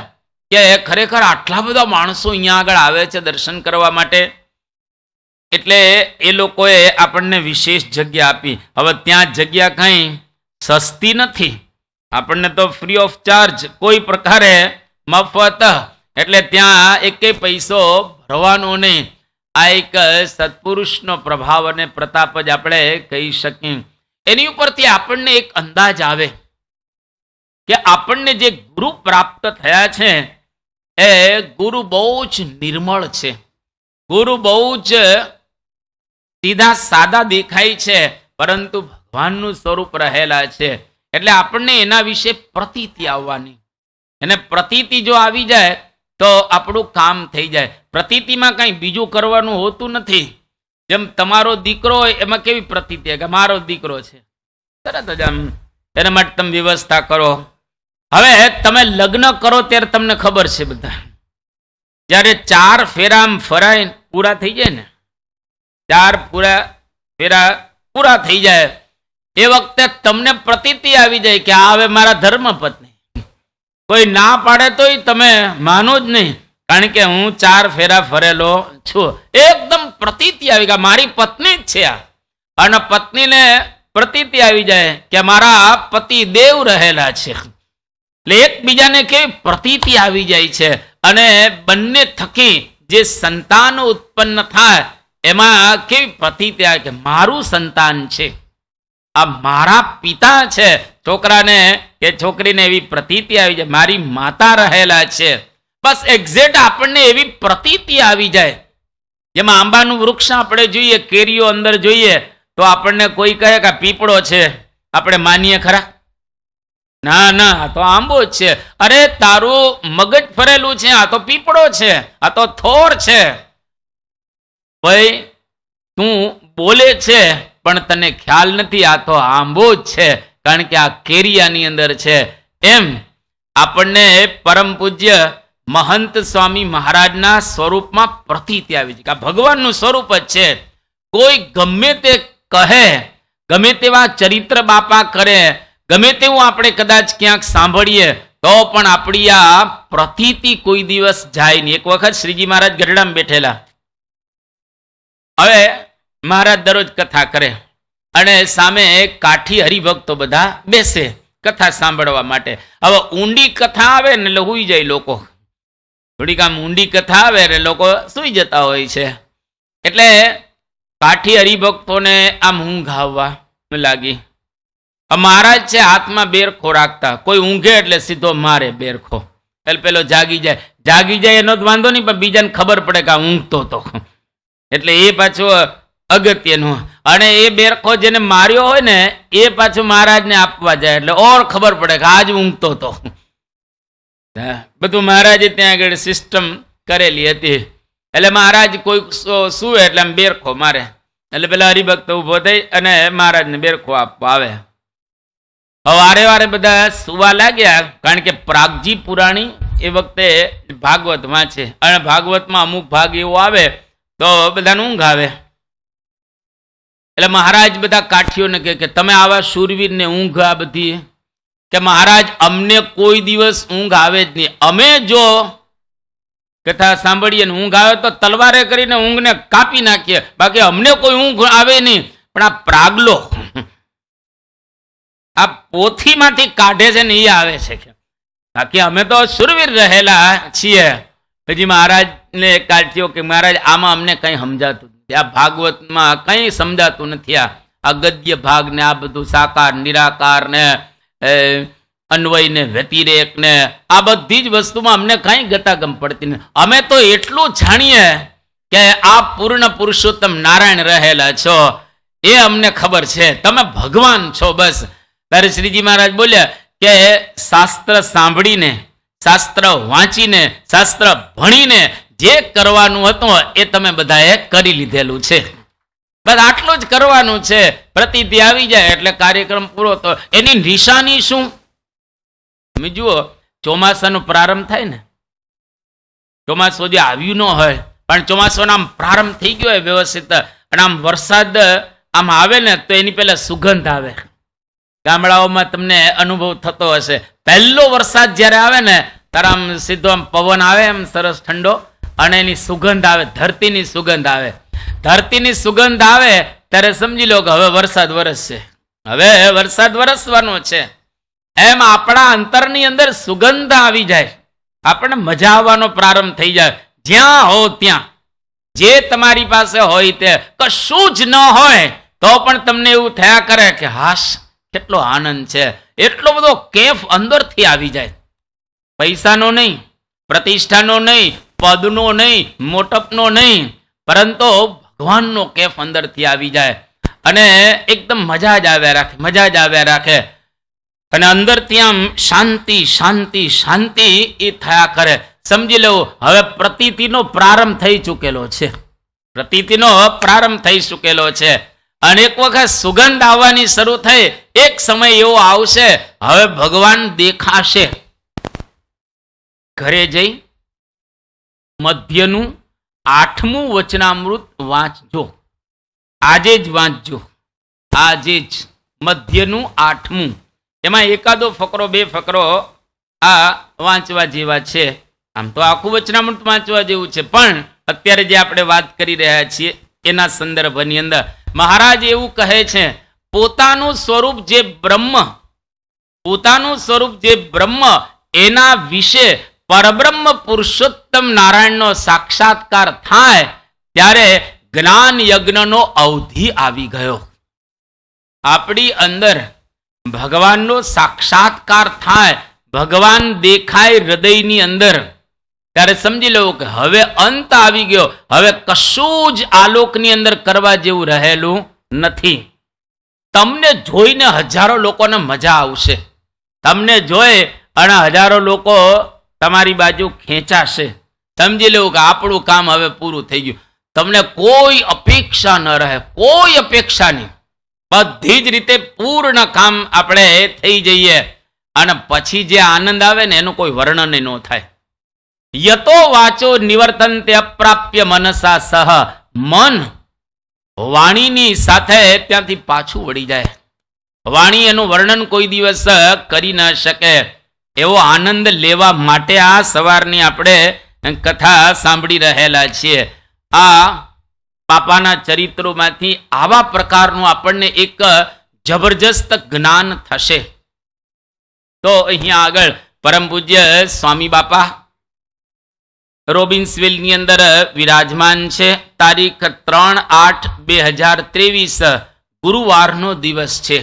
કે ખરેખર આટલા બધા માણસો અહીંયા આગળ આવે છે દર્શન કરવા માટે. એટલે એ લોકોએ આપણને વિશેષ જગ્યા આપી. હવે ત્યાં જગ્યા કંઈ સસ્તી નથી, આપણને તો ફ્રી ઓફ ચાર્જ, કોઈ પ્રકારે મફત. એટલે ત્યાં એકેય પૈસો ભરવાનો નહીં. આ એક સત્પુરુષનો પ્રભાવ અને પ્રતાપ જ આપણે કહી શકીએ. એની ઉપરથી આપણને એક અંદાજ આવે કે આપણને જે ગુરુ પ્રાપ્ત થયા છે એ ગુરુ બહુ જ નિર્મળ છે, ગુરુ બહુ જ સીધા સાદા દેખાય છે, પરંતુ ભગવાનનું સ્વરૂપ રહેલા છે. એટલે આપણને એના વિશે પ્રતીતિ આવવાની, એને પ્રતીતિ જો આવી જાય તો આપણું કામ થઈ જાય. પ્રતીતિમાં કંઈ બીજું કરવાનું હોતું નથી. જેમ તમારો દીકરો હોય એમાં કેવી પ્રતીતિ કે મારો દીકરો છે, તરત જ આમ એના માટે તમે વ્યવસ્થા કરો. હવે તમે લગ્ન કરો ત્યારે તમને ખબર છે બધા, જ્યારે 4 ફેરા ફરાય પૂરા થઈ જાય ને, 4 ફેરા પૂરા થઈ જાય એ વખતે તમને પ્રતીતિ આવી જાય કે આ હવે મારા ધર્મપત્ની. કોઈ ના પાડે તોય તમે માનો જ નહીં, કારણ કે હું 4 ફેરા ફરેલો છું. એકદમ પ્રતીતિ આવી કે મારી પત્ની જ છે આ. અને પત્નીને પ્રતીતિ આવી જાય કે મારા પતિ દેવ રહેલા છે. એટલે એકબીજાને કેવી પ્રતીતિ આવી જાય છે. અને બંને થકી જે સંતાન ઉત્પન્ન થાય એમાં કેવી પ્રતીતિ આવે કે મારું સંતાન છે, આ મારા પિતા છે. છોકરાને કે છોકરીને એવી પ્રતીતિ આવી જાય મારી માતા રહેલા છે. બસ એક્ઝેક્ટ આપણને એવી પ્રતીતિ આવી જાય. જેમાં આંબાનું વૃક્ષ આપણે જોઈએ, કેરીઓ અંદર જોઈએ તો આપણને કોઈ કહે કે પીપળો છે, આપણે માનીએ ખરા? ના ના, આ તો આંબો જ છે. અરે તારું મગજ ફરેલું છે, આ તો પીપળો છે, આ તો થોર છે. ભાઈ તું બોલે છે પણ તને ખ્યાલ નથી આ તો આંબો જ છે, કારણ કે આ કેરિયાની અંદર છે. એમ આપણને પરમ પૂજ્ય મહંત સ્વામી મહારાજના સ્વરૂપમાં પ્રતીતિ આવી છે કે આ ભગવાનનું સ્વરૂપ જ છે. કોઈ ગમે તે કહે, ગમે તેવા ચરિત્ર બાપા કરે, ગમે તેવું આપણે કદાચ ક્યાંક સાંભળીએ તો પણ આપણી આ પ્રતીતિ કોઈ દિવસ જાય નહીં. એક વખત શ્રીજી મહારાજ ગઢડામાં બેઠેલા હવે મહારાજ દરરોજ કથા કરે અને સામે કાઠી હરિભક્તો બધા બેસે કથા સાંભળવા માટે. હવે ઊંડી કથા આવે ને એટલે હુઈ જાય લોકો, થોડીક આમ ઊંડી કથા આવે એટલે લોકો સુઈ જતા હોય છે. એટલે કાઠી હરિભક્તોને આમ ઊંઘ આવવા લાગી. મહારાજ છે હાથમાં બેરખો રાખતા, કોઈ ઊંઘે એટલે સીધો મારે બેરખો, એટલે પેલો જાગી જાય એનો જ વાંધો નહીં, પણ બીજાને ખબર પડે કે આ ઊંઘતો હતો, એટલે એ પાછું અગત્યનું. અને એ બેરખો જેને માર્યો હોય ને એ પાછું મહારાજને આપવા જાય એટલે ઓર ખબર પડે કે આજ ઊંઘતો હતો. બધું મહારાજે ત્યાં આગળ સિસ્ટમ કરેલી હતી. એટલે મહારાજ કોઈ સુવે એટલે આમ બેરખો મારે, એટલે પેલા હરિભક્ત ઉભો થઈ અને મહારાજને બેરખો આપવા આવે. વારે વારે બધા સુવા લાગ્યા, કારણ કે પ્રાગજી પુરાણી એ વખતે ભાગવત વાંચે અને ભાગવતમાં અમુક ભાગ એવો આવે તો બધાને ઊંઘ આવે. એટલે મહારાજ બધા કાઠીઓને કહે કે તમે આવા શૂરવીરને ઊંઘ આ બધી, કે મહારાજ અમને કોઈ દિવસ ઊંઘ આવે જ નહીં, અમે જો કથા સાંભળીએ ને ઊંઘ આવે તો તલવારે કરીને ઊંઘને કાપી નાખીએ, બાકી અમને કોઈ ઊંઘ આવે નહીં. પણ આ પ્રાગલો આ પોથીમાંથી કાઢે છે ને એ આવે છે, બાકી અમે તો શૂરવીર રહેલા છીએ. પછી મહારાજને કાઢ્યો કે મહારાજ આમાં અમને કંઈ સમજાતું નથી, આ ભાગવતમાં કંઈ સમજાતું નથી, આ ગદ્ય ભાગ ને આ બધું સાકાર નિરાકાર ને અન્વય ને વ્યતિરેક ને આ બધી જ વસ્તુમાં અમને કંઈ ગતાગમ પડતી નથી. અમે તો એટલું જાણીએ કે આ પૂર્ણ પુરુષોત્તમ નારાયણ રહેલા છો એ અમને ખબર છે, તમે ભગવાન છો બસ. ત્યારે શ્રીજી મહારાજ બોલ્યા કે શાસ્ત્ર સાંભળીને, શાસ્ત્ર વાંચીને, શાસ્ત્ર ભણીને જે કરવાનું હતું એ તમે બધાએ કરી લીધેલું છે, બસ આટલું જ કરવાનું છે. પ્રતિતિ આવી જાય એટલે કાર્યક્રમ પૂરો. તો એની નિશાની શું? તમે જુઓ, ચોમાસાનો પ્રારંભ થાય ને, ચોમાસું હજી આવ્યું ન હોય પણ ચોમાસાનો આમ પ્રારંભ થઈ ગયો હોય વ્યવસ્થિત, અને આમ વરસાદ આમ આવે ને તો એની પહેલા સુગંધ આવે. ગામડાઓમાં તમને અનુભવ થતો હશે, પહેલો વરસાદ જ્યારે આવે ને ત્યારે આમ સીધો આમ પવન આવે એમ સરસ ઠંડો, અને એની સુગંધ આવે, ધરતીની સુગંધ આવે. ધરતીની સુગંધ આવે ત્યારે સમજી લો કે હવે વરસાદ વરસશે, હવે વરસાદ વરસવાનો છે. એમ આપણા અંતરની અંદર સુગંધ આવી જાય, આપણને મજા આવવાનો પ્રારંભ થઈ જાય. જ્યાં હો ત્યાં, જે તમારી પાસે હોય તે, કશું જ ન હોય તો પણ તમને એવું થયા કરે કે હાશ કેટલો આનંદ છે, એટલો બધો કેફ અંદરથી આવી જાય. પૈસાનો નહીં, પ્રતિષ્ઠાનો નહીં, પદનો નહીં, મોટપનો નહીં, પરંતુ ભગવાનનો કેફ અંદરથી આવી જાય અને એકદમ મજા જ આવ્યા રાખે, મજા જ આવ્યા રાખે. અને અંદરથી આમ શાંતિ શાંતિ શાંતિ એ થયા કરે. સમજી લેવું હવે પ્રતીતિનો પ્રારંભ થઈ ચૂકેલો છે, પ્રતીતિનો પ્રારંભ થઈ ચૂકેલો છે. અને એક વખત સુગંધ આવવાની શરૂ થઈ, એક સમય એવો આવશે હવે ભગવાન દેખાશે. ઘરે જઈ મધ્યનું 8મું વચનામૃત વાંચજો, આજે જ વાંચજો, આજે જ મધ્યનું 8મું. એમાં એકાદો ફકરો બે ફકરો આ વાંચવા જેવા છે. આમ તો આખું વચનામૃત વાંચવા જેવું છે, પણ અત્યારે જે આપણે વાત કરી રહ્યા છીએ એના સંદર્ભની અંદર મહારાજ એવું કહે છે, પોતાનું સ્વરૂપ જે બ્રહ્મ, પોતાનું સ્વરૂપ જે બ્રહ્મ એના વિશે પરબ્રહ્મ પુરુષોત્તમ નારાયણનો સાક્ષાત્કાર થાય ત્યારે જ્ઞાન યજ્ઞનો અવધિ આવી ગયો. આપણી અંદર ભગવાનનો સાક્ષાત્કાર થાય, ભગવાન દેખાય હૃદયની અંદર, ત્યારે સમજી લેવું કે હવે અંત આવી ગયો, હવે કશું જ આલોકની અંદર કરવા જેવું રહેલું નથી. તમને જોઈને હજારો લોકોને મજા આવશે, તમને જોઈ અને હજારો લોકો તમારી બાજુ ખેંચાશે. સમજી લેવું કે આપણું કામ હવે પૂરું થઈ ગયું. તમને કોઈ અપેક્ષા ન રહે, કોઈ અપેક્ષા નહીં, બધી જ રીતે પૂર્ણ કામ આપણે થઈ જઈએ. અને પછી જે આનંદ આવે ને એનું કોઈ વર્ણન ન થાય. યતો વાચો નિવર્તન્તે અપ્રાપ્ય મનસા સહ, મન વાણીની સાથે ત્યાંથી પાછું વળી જાય. વાણી એનું વર્ણન કોઈ દિવસ કરી ન શકે. એવો આનંદ લેવા માટે આ સવારની આપણે કથા સાંભળી રહેલા છીએ. આ બાપાના ચરિત્રોમાંથી આવા પ્રકારનું આપણને એક જબરજસ્ત જ્ઞાન થશે. તો અહીંયા આગળ પરમ પૂજ્ય સ્વામી બાપા રોબિન્સવિલની અંદર વિરાજમાન છે. તારીખ 3/8/2023 ગુરુવારનો દિવસ છે.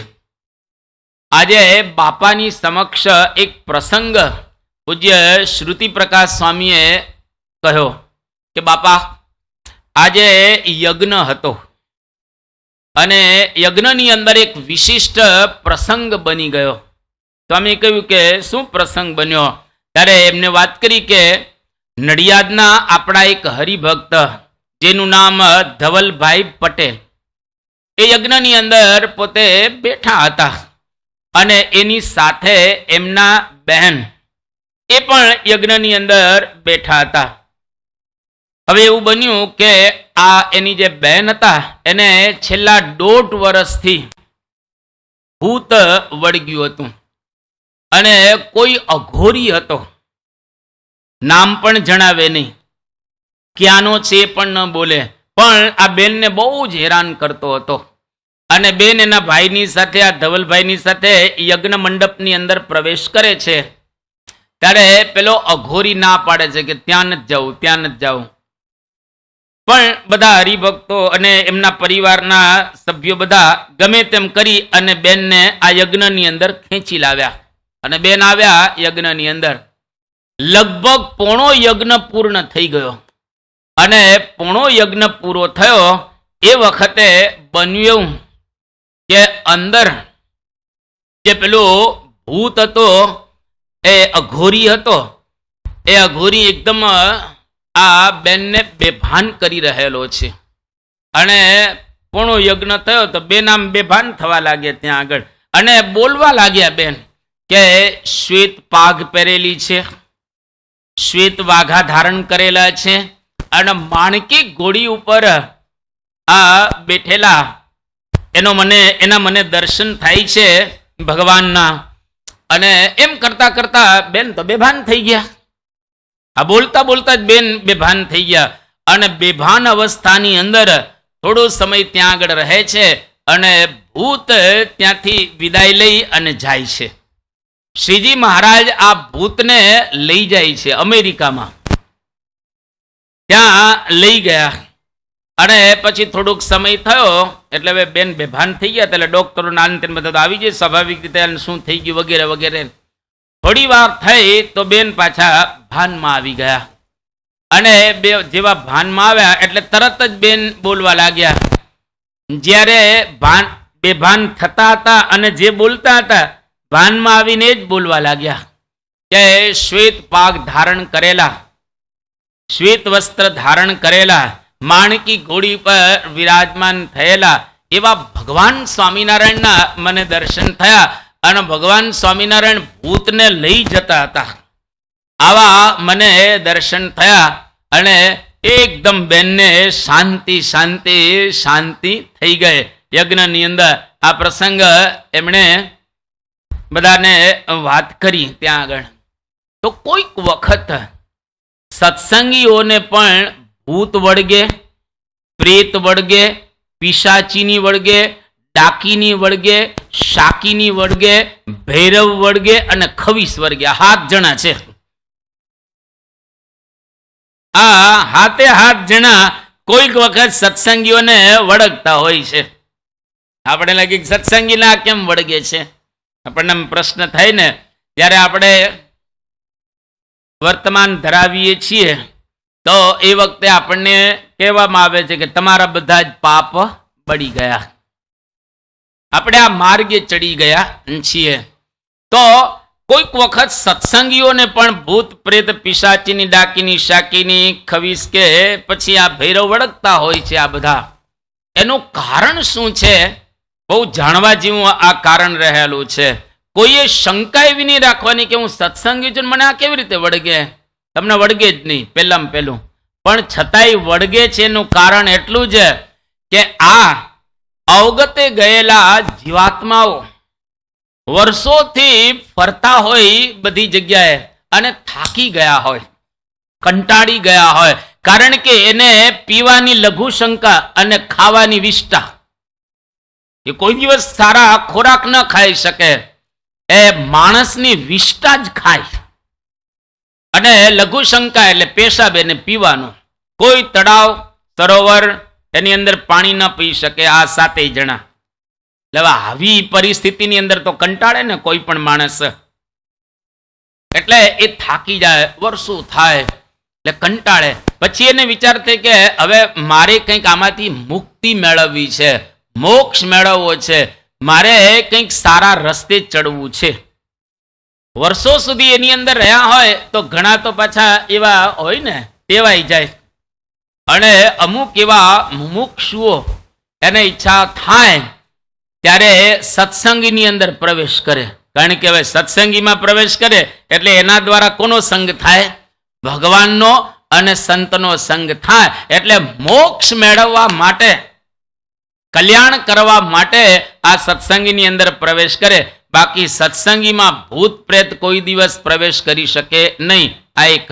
આજે બાપાની સમક્ષ એક પ્રસંગ પૂજ્ય શ્રુતિ પ્રકાશ સ્વામીએ કહ્યો કે બાપા આજે યજ્ઞ હતો અને યજ્ઞની અંદર એક વિશિષ્ટ પ્રસંગ બની ગયો. સ્વામીએ કહ્યું કે શું પ્રસંગ બન્યો? ત્યારે એમને વાત કરી કે નડિયાદના આપણા એક હરિભક્ત જેનું નામ ધવલભાઈ પટેલ એ યજ્ઞની અંદર પોતે બેઠા હતા અને એની સાથે એમના બહેન એ પણ યજ્ઞની અંદર બેઠા હતા. હવે એવું બન્યું કે આ એની જે બહેન હતા એને છેલ્લા 1.5 વર્ષથી ભૂત વળગ્યું હતું અને કોઈ અઘોરી હતો, નામ પણ જણાવે નહીં, ક્યાંનો છે પણ ન બોલે, પણ આ બેનને બહુ જ હેરાન કરતો હતો. અને બેન એના ભાઈની સાથે, આ ધવલભાઈની સાથે યજ્ઞ મંડપની અંદર પ્રવેશ કરે છે. ત્યારે પેલો અઘોરી ના પાડે છે કે ત્યાં નથી જવું, ત્યાં નથી જવું. પણ બધા હરિભક્તો અને એમના પરિવારના સભ્યો બધા ગમે તેમ કરી અને બેનને આ યજ્ઞની અંદર ખેંચી લાવ્યા અને બેન આવ્યા યજ્ઞની અંદર. લગભગ પોણો યજ્ઞ પૂર્ણ થઈ ગયો અને પોણો યજ્ઞ પૂરો થયો એ વખતે બન્યું એવું કે અંદર જે પેલો ભૂત હતો એ અઘોરી હતો, એ અઘોરી એકદમ આ બેનને બેભાન કરી રહેલો છે. અને પોણો યજ્ઞ થયો તો બેન આમ બેભાન થવા લાગ્યા ત્યાં આગળ અને બોલવા લાગ્યા બેન કે શ્વેત પાઘ પહેરેલી છે, શ્વેત વાઘા ધારણ કરેલા છે અને માણકી ઘોડી ઉપર આ બેઠેલા એના મને દર્શન થાય છે ભગવાનના. અને એમ કરતા કરતા બેન તો બેભાન થઈ ગયા. આ બોલતા બોલતા જ બેન બેભાન થઈ ગયા અને બેભાન અવસ્થાની અંદર થોડો સમય ત્યાં આગળ રહે છે અને ભૂત ત્યાંથી વિદાય લઈ અને જાય છે. શ્રીજી મહારાજ આ ભૂતને લઈ જાય છે અમેરિકામાં, ત્યાં લઈ ગયા. અને પછી થોડોક સમય થયો એટલે હવે બેન બેભાન થઈ ગયા. એટલે ડોક્ટરો નાન બધા આવી જાય સ્વાભાવિક રીતે, શું થઈ ગયું વગેરે વગેરે. થોડી વાર થઈ તો બેન પાછા ભાનમાં આવી ગયા અને જેવા ભાનમાં આવ્યા એટલે તરત જ બેન બોલવા લાગ્યા. જ્યારે બેભાન થતા હતા અને જે બોલતા હતા ભાનમાં આવીને જ બોલવા લાગ્યા કે શ્વેત પાગ ધારણ કરેલા, શ્વેત વસ્ત્ર ધારણ કરેલા, માણકી ઘોડી પર વિરાજમાન થયેલા એવા ભગવાન સ્વામિનારાયણના મને દર્શન થયા અને ભગવાન સ્વામિનારાયણ ભૂતને લઈ જતા હતા. આવા મને દર્શન થયા અને એકદમ બેનને શાંતિ શાંતિ શાંતિ થઈ ગઈ યજ્ઞની અંદર. આ પ્રસંગ એમણે બધાને વાત કરી ત્યાં આગળ. તો કોઈક વખત સત્સંગીઓને પણ ભૂત વળગે, પ્રેત વળગે, પિશાચીની વળગે, ડાકીની વળગે, શાકીની વળગે, ભૈરવ વળગે અને ખવીસ વળગે. 7 જણા છે. આ 7 જણા કોઈક વખત સત્સંગીઓને વળગતા હોય છે. આપણે લાગે સત્સંગીના કેમ વળગે છે, આપણને પ્રશ્ન થાય ને. જ્યારે આપણે વર્તમાન ધરાવીએ છીએ તો એ વખતે આપણને કહેવામાં આવે છે કે તમારા બધા જ પાપ બળી ગયા, આપણે આ માર્ગે ચડી ગયા છીએ. તો કોઈક વખત સત્સંગીઓને પણ ભૂત પ્રેત પિશાચીની ડાકીની શાકીની ખવીસ કે પછી આ ભૈરવ વળગતા હોય છે. આ બધા એનું કારણ શું છે? બહુ જાણવા જેવું આ કારણ રહેલું છે. કોઈએ શંકા એવી નહીં રાખવાની કે હું સત્સંગી છું, મને આ કેવી રીતે વળગે. તમને વળગે જ નહીં પહેલામાં પહેલું, પણ છતાંય વળગે છે. એનું કારણ એટલું જ કે આ અવગતે ગયેલા જીવાત્માઓ વર્ષોથી ફરતા હોય બધી જગ્યાએ અને થાકી ગયા હોય, કંટાળી ગયા હોય કારણ કે એને પીવાની લઘુશંકા અને ખાવાની વિષ્ટા, એ કોઈ દિવસ સારા ખોરાક ન ખાઈ શકે, એ માણસની વિષ્ટા જ ખાય. અને લઘુશંકા એટલે પેશાબ, એને પીવાનું. કોઈ તળાવ સરોવર એની અંદર પાણી ન પી શકે આ 7 જણા. એટલે આવી પરિસ્થિતિની અંદર તો કંટાળે ને કોઈ પણ માણસ. એટલે એ થાકી જાય, વર્ષો થાય એટલે કંટાળે. પછી એને વિચાર થાય કે હવે મારે કંઈક આમાંથી મુક્તિ મેળવવી છે, મોક્ષ મેળવવો છે, મારે કંઈક સારા રસ્તે ચડવું છે. વર્ષો સુધી એની અંદર રહ્યા હોય તો ઘણા તો પાછા એવા હોય ને, ટેવાઈ જાય. અને અમુક એવા મુમુક્ષુઓ એને ઈચ્છા થાય ત્યારે સત્સંગની અંદર પ્રવેશ કરે. કારણ કે હવે સત્સંગીમાં પ્રવેશ કરે એટલે એના દ્વારા કોનો સંગ થાય? ભગવાનનો અને સંતનો સંગ થાય. એટલે મોક્ષ મેળવવા માટે, કલ્યાણ કરવા માટે આ સત્સંગીની અંદર પ્રવેશ કરે. બાકી સત્સંગીમાં ભૂત પ્રેત કોઈ દિવસ પ્રવેશ કરી શકે નહીં. આ એક.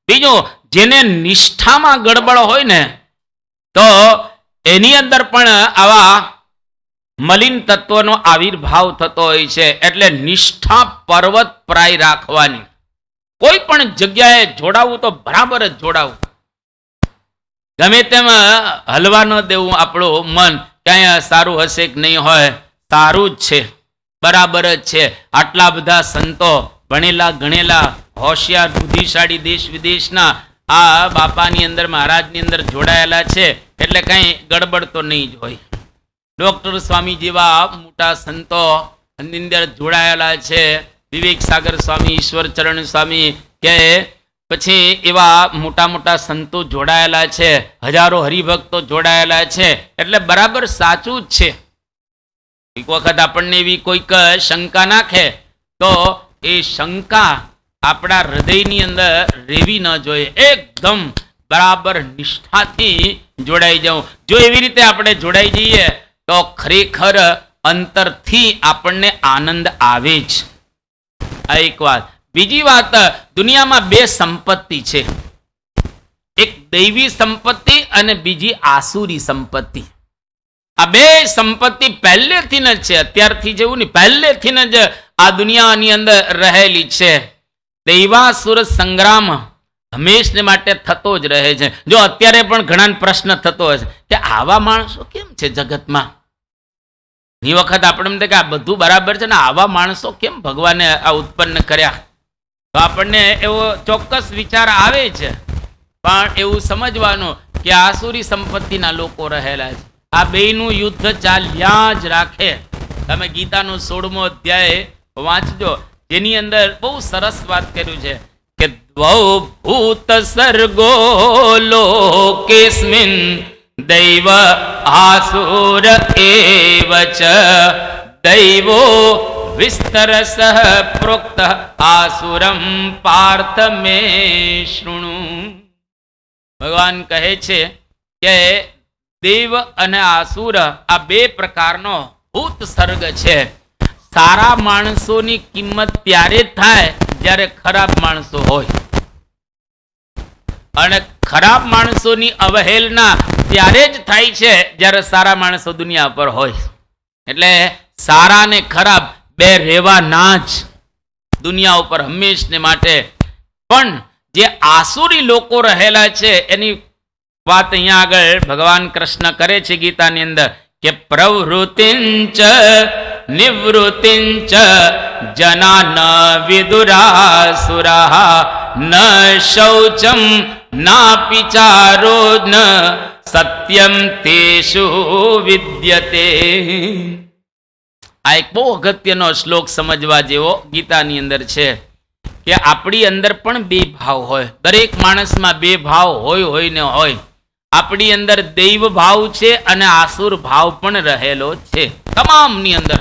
બીજું, જેને નિષ્ઠામાં ગડબડ હોય ને તો એની અંદર પણ આવા મલિન તત્વનો આવિર્ભાવ થતો હોય છે. એટલે નિષ્ઠા પર્વત પ્રાય રાખવાની. કોઈ પણ જગ્યાએ જોડાવું તો બરાબર જ જોડાવું. ગમે તેમ હલવા ન દેવું આપણું મન, ક્યાંય સારું હશે કે નહીં હોય, સારું જ છે, બરાબર જ છે. આટલા બધા સંતો, ભણેલા ગણેલા હોશિયાર બુદ્ધિશાળી દેશ વિદેશના આ બાપાની અંદર, મહારાજની અંદર જોડાયેલા છે, એટલે કઈ ગડબડ તો નહીં જ હોય. ડોક્ટર સ્વામી જેવા મોટા સંતો અંદર જોડાયેલા છે, વિવેક સાગર સ્વામી, ઈશ્વરચરણ સ્વામી, કે પછી એવા મોટા મોટા સંતો જોડાયેલા છે, હજારો હરિભક્તો જોડાયેલા છે. એટલે બરાબર સાચું જ છે. એક વખત આપણને એવી કોઈક શંકા નાખે તો એ શંકા આપણા હૃદયની અંદર રહેવી ન જોઈએ. એકદમ બરાબર નિષ્ઠાથી જોડાઈ જવું. જો એવી રીતે આપણે જોડાઈ જઈએ તો ખરેખર અંતરથી આપણને આનંદ આવે જ. આ એક વાત. બીજી વાત, દુનિયામાં 2 સંપત્તિ છે. એક દૈવી સંપત્તિ અને બીજી આસુરી સંપત્તિ. આ 2 સંપત્તિ પહેલેથી જ છે, અત્યારથી જેવું નહીં, પહેલેથી જ આ દુનિયાની અંદર રહેલી છે. દૈવાસુર સંગ્રામ હંમેશને માટે થતો જ રહે છે. જો અત્યારે પણ ઘણા પ્રશ્ન થતો હોય છે કે આવા માણસો કેમ છે જગતમાં. એ વખત આપણે એમ થાય કે આ બધું બરાબર છે ને, આવા માણસો કેમ ભગવાને આ ઉત્પન્ન કર્યા. તો આપણને એવો ચોક્કસ વિચાર આવે છે. પણ એવું સમજવાનું કે આસુરી સંપત્તિના લોકો રહેલા છે. આ બેયનું યુદ્ધ ચાલ્યા જ રાખે. તમે ગીતાનો 16મો અધ્યાય વાંચજો, જેની અંદર બહુ સરસ વાત કર્યું છે કે દ્વૌ ભૂત સર્ગો લોકેસ્મિન દૈવ આસુર એવ ચ દૈવો વિસ્તરસઃ પ્રોક્ત આસુરમ પાર્થ મે શૃણુ. ભગવાન કહે છે કે દેવ અને આસુર આ 2 પ્રકારનો ભૂત સર્ગ છે. સારા માણસોની કિંમત ત્યારે જ થાય જ્યારે ખરાબ માણસો હોય, અને ખરાબ માણસોની અવહેલના ત્યારે જ થાય છે જ્યારે સારા માણસો દુનિયા પર હોય. એટલે સારા ને ખરાબ 2 રહેવાના જ દુનિયા ઉપર હંમેશને માટે. પણ જે આસુરી લોકો રહેલા છે એની વાત અહીંયા આગળ ભગવાન કૃષ્ણ કરે છે ગીતાની અંદર કે પ્રવૃત્તિંચ નિવૃત્તિંચ જના ન વિદુરાસુરા ન શૌચમ નાપી ચારો ન સત્યમ તેષુ વિદ્યતે. આ એક બહુ અગત્યનો શ્લોક સમજવા જેવો ગીતાની અંદર છે કે આપણી અંદર પણ 2 ભાવ હોય. દરેક માણસમાં 2 ભાવ હોય ને હોય. આપણી અંદર દૈવ ભાવ છે અને આસુર ભાવ પણ રહેલો છે તમામની અંદર.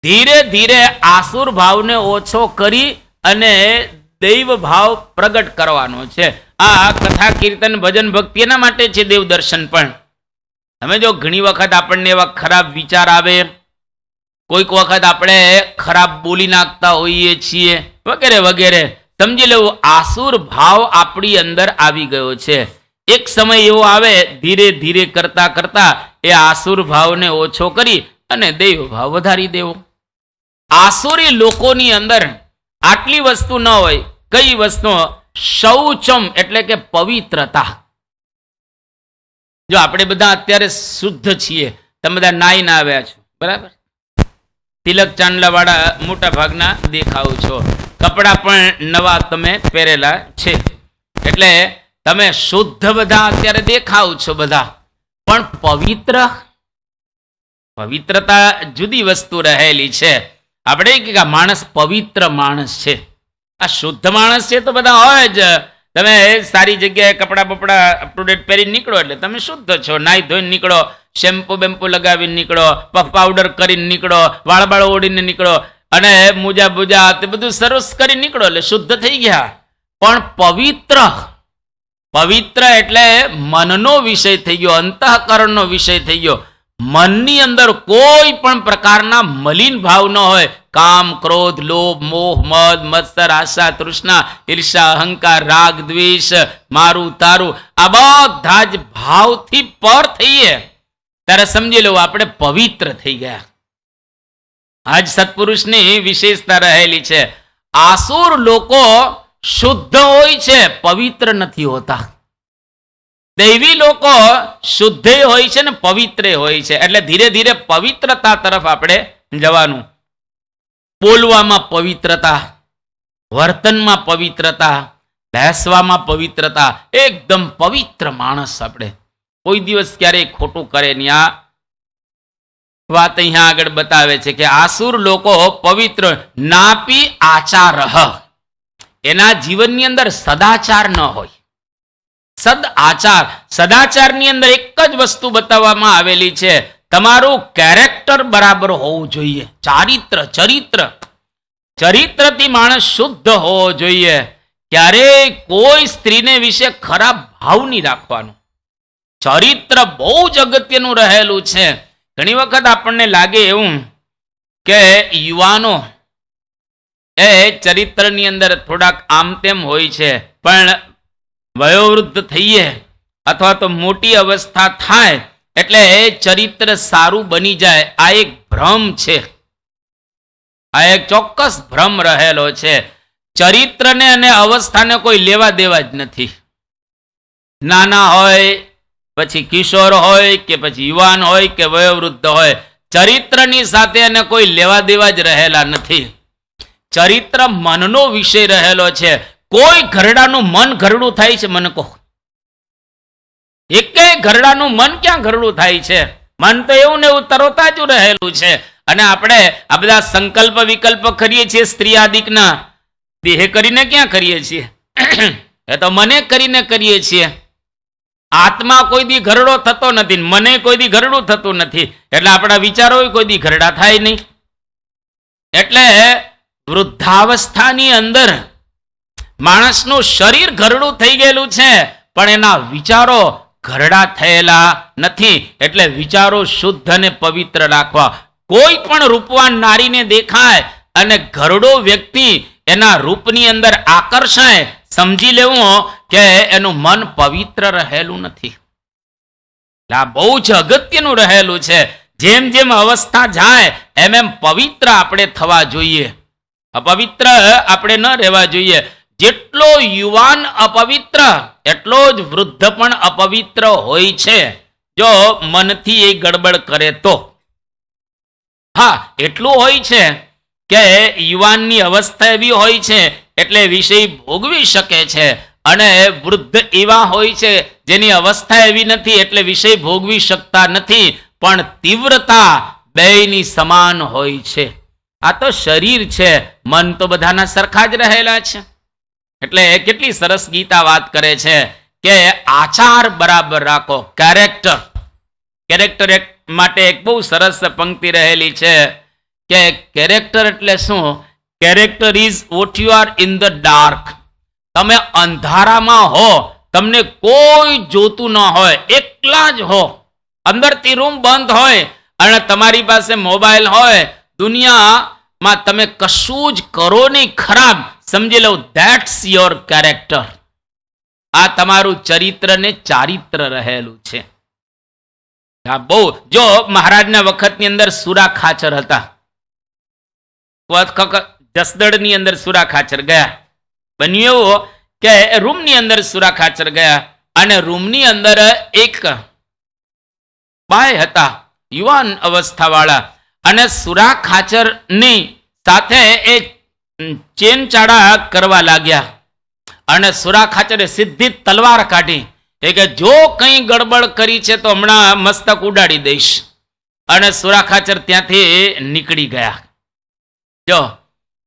ધીરે ધીરે આસુર ભાવને ઓછો કરી અને દૈવ ભાવ પ્રગટ કરવાનો છે. આ કથા કીર્તન ભજન ભક્તિ એના માટે છે. દેવ દર્શન પણ તમે જો ઘણી વખત આપણને એવા ખરાબ વિચાર આવે, કોઈક વખત આપણે ખરાબ બોલી નાખતા હોઈએ છીએ વગેરે વગેરે, સમજી લેવું આસુર ભાવ આપણી અંદર આવી ગયો છે. એક સમય એવો આવે ધીરે ધીરે કરતા કરતા એ આસુર ભાવને ઓછો કરી અને દૈવ ભાવ વધારી દેવો. આસુરી લોકોની અંદર આટલી વસ્તુ ન હોય. કઈ વસ્તુ? શૌચમ એટલે કે પવિત્રતા. જો આપણે બધા અત્યારે શુદ્ધ છીએ, તમે બધા નાઈને આવ્યા છો, બરાબર? તિલક ચાંદલા વાળા મોટા ભાગના દેખાવ છો, કપડા પણ નવા તમે પહેરેલા છે, એટલે તમે શુદ્ધ બધા અત્યારે દેખાવ છો બધા. પણ પવિત્રતા જુદી વસ્તુ રહેલી છે. આપણે કે માણસ પવિત્ર માણસ છે, આ શુદ્ધ માણસ છે તો બધા હોય જ. તમે સારી જગ્યાએ કપડા બપડા અપ ટુ ડેટ પહેરીને નીકળો એટલે તમે શુદ્ધ છો. નાઈ ધોઈને નીકળો, શેમ્પુ બેમ્પુ લગાવીને નીકળો, પફ પાવડર કરીને નીકળો, વાળ ઓળીને નીકળો અને મોજા બુજા તે બધું સરસ કરી નીકળો એટલે શુદ્ધ થઈ ગયા. પણ પવિત્ર એટલે મનનો વિષય થઈ ગયો, અંતઃકરણનો વિષય થઈ ગયો. મનની અંદર કોઈ પણ પ્રકારના મલિન ભાવ ન હોય. કામ, ક્રોધ, લોભ, મોહ, મદ, મત્સર, આશા, તૃષ્ણા, ઈર્ષા, અહંકાર, રાગ, દ્વેષ, મારું તારું, આ બધા જ ભાવથી પર થઈએ ત્યારે સમજી લો આપણે પવિત્ર થઈ ગયા. આજ સત્પુરુષની વિશેષતા રહેલી છે. આસુર લોકો શુદ્ધ હોય છે, પવિત્ર નથી હોતા. દૈવી લોકો શુદ્ધ હોય છે ને પવિત્ર હોય છે. એટલે ધીરે ધીરે પવિત્રતા તરફ આપણે જવાનું. બોલવામાં પવિત્રતા, વર્તનમાં પવિત્રતા, બેસવામાં પવિત્રતા, એકદમ પવિત્ર માણસ આપણે. કોઈ દિવસ ક્યારેય ખોટું કરે નહીં. આ વાત અહીંયા આગળ બતાવે છે કે આસુર લોકો પવિત્ર નાપી આચાર, એના જીવનની અંદર સદાચાર ન હોય. સદાચારની અંદર એક જ વસ્તુ બતાવવામાં આવેલી છે, તમારું કેરેક્ટર બરાબર હોવું જોઈએ. ચરિત્રથી માણસ શુદ્ધ હોવો જોઈએ. ક્યારેય કોઈ સ્ત્રીને વિશે ખરાબ ભાવ નહીં રાખવાનો. ચરિત્ર બહુ જ અગત્યનું રહેલું છે. ઘણી વખત આપણને લાગે એવું કે યુવાનો એ ચરિત્રની અંદર થોડાક આમ તેમ હોય છે, પણ વયોવૃદ્ધ થઈએ અથવા તો મોટી અવસ્થા થાય એટલે ચરિત્ર સારું બની જાય. આ એક ભ્રમ છે, આ એક ચોક્કસ ભ્રમ રહેલો છે. ચરિત્રને અને અવસ્થાને કોઈ લેવા દેવા જ નથી. નાના હોય પછી કિશોર હોય કે પછી યુવાન હોય કે વયોવૃદ્ધ હોય, ચરિત્રની સાથે એને કોઈ લેવા દેવા જ રહેલા નથી. ચરિત્ર મનનો વિષય રહેલો છે. કોઈ ઘરડાનું મન ઘરડું થાય છે? મને કહો, એકે ઘરડાનું મન ક્યાં ઘરડું થાય છે? મન તો એવું ને એવું તરોતાજું રહેલું છે. અને આપણે આ બધા સંકલ્પ વિકલ્પ કરીએ છીએ સ્ત્રી આદિકના, દેહ કરીને ક્યાં કરીએ છીએ? એ તો મને કરીને કરીએ છીએ. આત્મા કોઈ દી ઘરડો થતો નથી, મને કોઈ દી ઘરડું થતું નથી, એટલે આપણા વિચારો કોઈ દી ઘરડા થાય નહીં. એટલે વૃદ્ધાવસ્થાની અંદર માણસનું શરીર ઘરડું થઈ ગયેલું છે, પણ એના વિચારો ઘરડા થયેલા નથી. એટલે વિચારો શુદ્ધ અને પવિત્ર રાખવા. કોઈ પણ રૂપવાન નારીને દેખાય અને ઘરડો વ્યક્તિ એના રૂપની અંદર આકર્ષાય, સમજી લેવું કે એનું મન પવિત્ર રહેલું નથી. આ બહુ જ અગત્યનું રહેલું છે. જેમ જેમ અવસ્થા જાય એમ એમ પવિત્ર આપણે થવા જોઈએ, અપવિત્ર આપણે ન રહેવા જોઈએ. જેટલો યુવાન અપવિત્ર એટલો જ વૃદ્ધ પણ અપવિત્ર હોય છે, જો મનથી એ ગડબડ કરે તો. હા, એટલું હોય છે કે યુવાનની અવસ્થા એવી હોય છે એટલે વિષય ભોગવી શકે છે, અને વૃદ્ધ એવા હોય છે જેની અવસ્થા એવી નથી એટલે વિષય ભોગવી શકતા નથી, પણ તીવ્રતા બેયની સમાન હોય છે. આ તો શરીર છે, મન તો બધાના સરખા જ રહેલા છે. એટલે કેટલી સરસ ગીતા વાત કરે છે કે આચાર બરાબર રાખો. કેરેક્ટર માટે એક બહુ સરસ પંક્તિ રહેલી છે કે કેરેક્ટર એટલે શું? Character is what you are in the dark. તમે અંધારામાં હો, તમને કોઈ જોતું ન હોય, એકલા જ હો, અંદરથી રૂમ બંધ હોય અને તમારી પાસે મોબાઈલ હોય, દુનિયામાં તમે કશું જ કરો નહીં ખરાબ, સમજી લો, ધેટ્સ યોર કેરેક્ટર. આ તમારું ચરિત્ર ને ચારિત્ર રહેલું છે. હા, બહુ. જો મહારાજના વખતની અંદર સુરા ખાચર હતા, જસદણની અંદર સુરા ખાચર ગયા. બન્યું એવું કે રૂમની અંદર સુરા ખાચર ગયા અને રૂમની અંદર એક બાઈ હતા, યુવાન અવસ્થાવાળા, અને સુરા ખાચરની સાથે એ ચેનચાળા કરવા લાગ્યા. અને સુરા ખાચરે સીધી તલવાર કાઢી એ કે જો કંઈ ગડબડ કરી છે તો હમણાં મસ્તક ઉડાડી દઈશ. અને સુરા ખાચર ત્યાંથી નીકળી ગયા. જો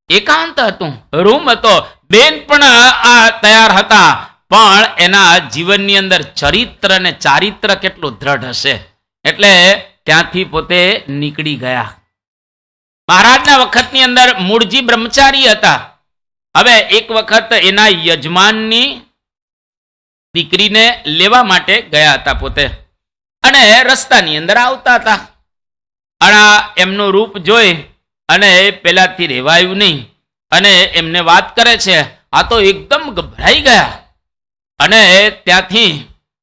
એકાંત હતું, રૂમ હતો, બેન પણ આ તૈયાર હતા, પણ એના જીવનની અંદર ચરિત્ર અને ચારિત્ર કેટલું દ્રઢ હશે એટલે ત્યાંથી પોતે નીકળી ગયા. મહારાજના વખતની અંદર મૂળજી બ્રહ્મચારી હતા. હવે એક વખત એના યજમાનની દીકરીને લેવા માટે ગયા હતા પોતે, અને રસ્તાની અંદર આવતા હતા. અને એમનું રૂપ જોઈ અને પેલાથી રહેવાયું નહીં, અને એમને વાત કરે છે. આ તો એકદમ ગભરાઈ ગયા અને ત્યાંથી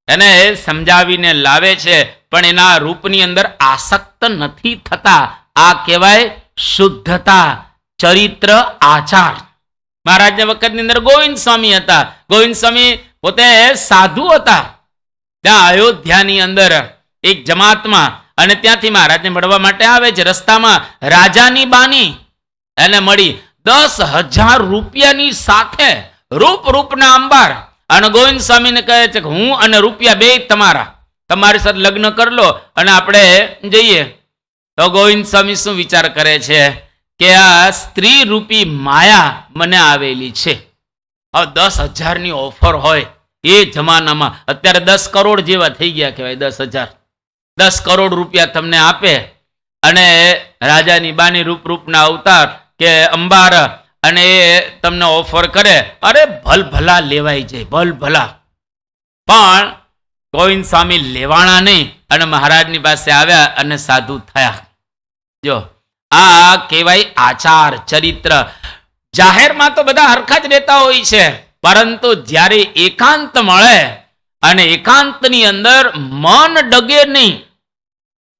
એને સમજાવીને લાવે છે, પણ એના રૂપની અંદર આસક્ત નથી થતા. આ કહેવાય શુદ્ધતા, ચરિત્ર, આચાર. મહારાજના વખતની અંદર ગોવિંદ સ્વામી હતા. ગોવિંદ સ્વામી પોતે સાધુ હતા. ત્યાં અયોધ્યાની અંદર એક જમાતમાં, અને ત્યાંથી મહારાજને મળવા માટે આવે છે. રસ્તામાં રાજાની બાની એને મળી 10,000 રૂપિયાની સાથે, રૂપના અંબાર. અને ગોવિંદ સ્વામીને કહે છે કે હું અને રૂપિયા બે તમારા, તમારી સાથે લગ્ન કરી લો અને આપણે જઈએ. તો ગોવિંદ સ્વામી શું વિચાર કરે છે કે આ સ્ત્રી રૂપી માયા મને આવેલી છે. હવે 10,000ની ઓફર હોય એ જમાનામાં, અત્યારે 10 કરોડ જેવા થઈ ગયા કહેવાય. 10,000, 10 કરોડ રૂપિયા તમને આપે અને રાજાની બાની રૂપના અવતાર કે અંબાર, અને એ તમને ઓફર કરે, અરે ભલભલા લેવાઈ જાય, ભલભલા. પણ ગોવિંદ સ્વામી લેવાણા નહીં અને મહારાજની પાસે આવ્યા અને સાધુ થયા. જો આ કહેવાય આચાર, ચરિત્ર. જાહેરમાં તો બધા હરખા જ રહેતા હોય છે, પરંતુ જ્યારે એકાંત મળે અને એકાંતની અંદર મન ડગે નહીં.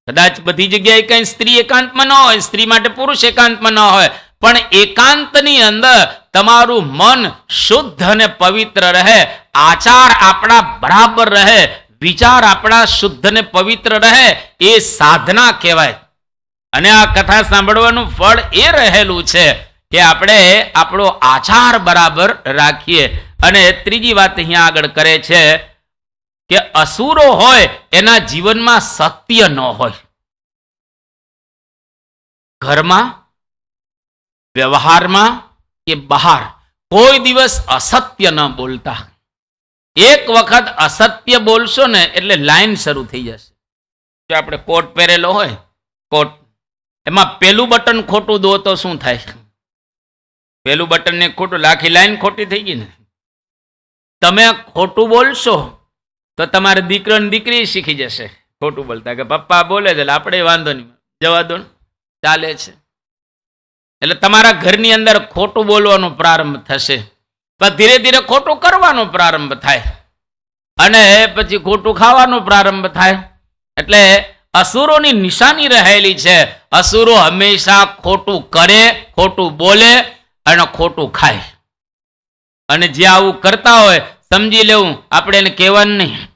કદાચ બધી જગ્યાએ કઈ સ્ત્રી એકાંતમાં ન હોય, સ્ત્રી માટે પુરુષ એકાંતમાં ન હોય, પણ એકાંતની અંદર તમારું મન શુદ્ધ અને પવિત્ર રહે, આચાર આપણા બરાબર રહે, વિચાર આપણા શુદ્ધ અને પવિત્ર રહે, એ સાધના કહેવાય. અને આ કથા સાંભળવાનું ફળ એ રહેલું છે કે આપણે આપણો આચાર બરાબર રાખીએ. અને ત્રીજી વાત અહીંયા આગળ કરે છે કે અસુરો હોય એના જીવનમાં સત્ય ન હોય. ઘરમાં, વ્યવહારમાં કે બહાર કોઈ દિવસ અસત્ય ન બોલતા. એક વખત અસત્ય બોલશો ને એટલે લાઈન શરૂ થઈ જશે. જો આપણે કોટ પહેરેલો હોય, કોટ, એમાં પેલું બટન ખોટું દો તો શું થાય? પેલું બટન ને ખોટું, આખી લાઈન ખોટી થઈ ગઈ ને. તમે ખોટું બોલશો તો તમારે દીકરો ને દીકરી શીખી જશે ખોટું બોલતા, કે પપ્પા બોલે છે એટલે આપણે વાંધો નહીં, જવા દો, ચાલે છે. એટલે તમારા ઘરની અંદર ખોટું બોલવાનો પ્રારંભ થશે, પણ ધીરે ધીરે ખોટું કરવાનો પ્રારંભ થાય, અને પછી ખોટું ખાવાનો પ્રારંભ થાય. એટલે અસુરોની નિશાની રહેલી છે. અસુરો હંમેશા ખોટું કરે, ખોટું બોલે અને ખોટું ખાય. અને જે આવું કરતા હોય સમજી લેવું, આપણે એને કહેવાનું નહીં,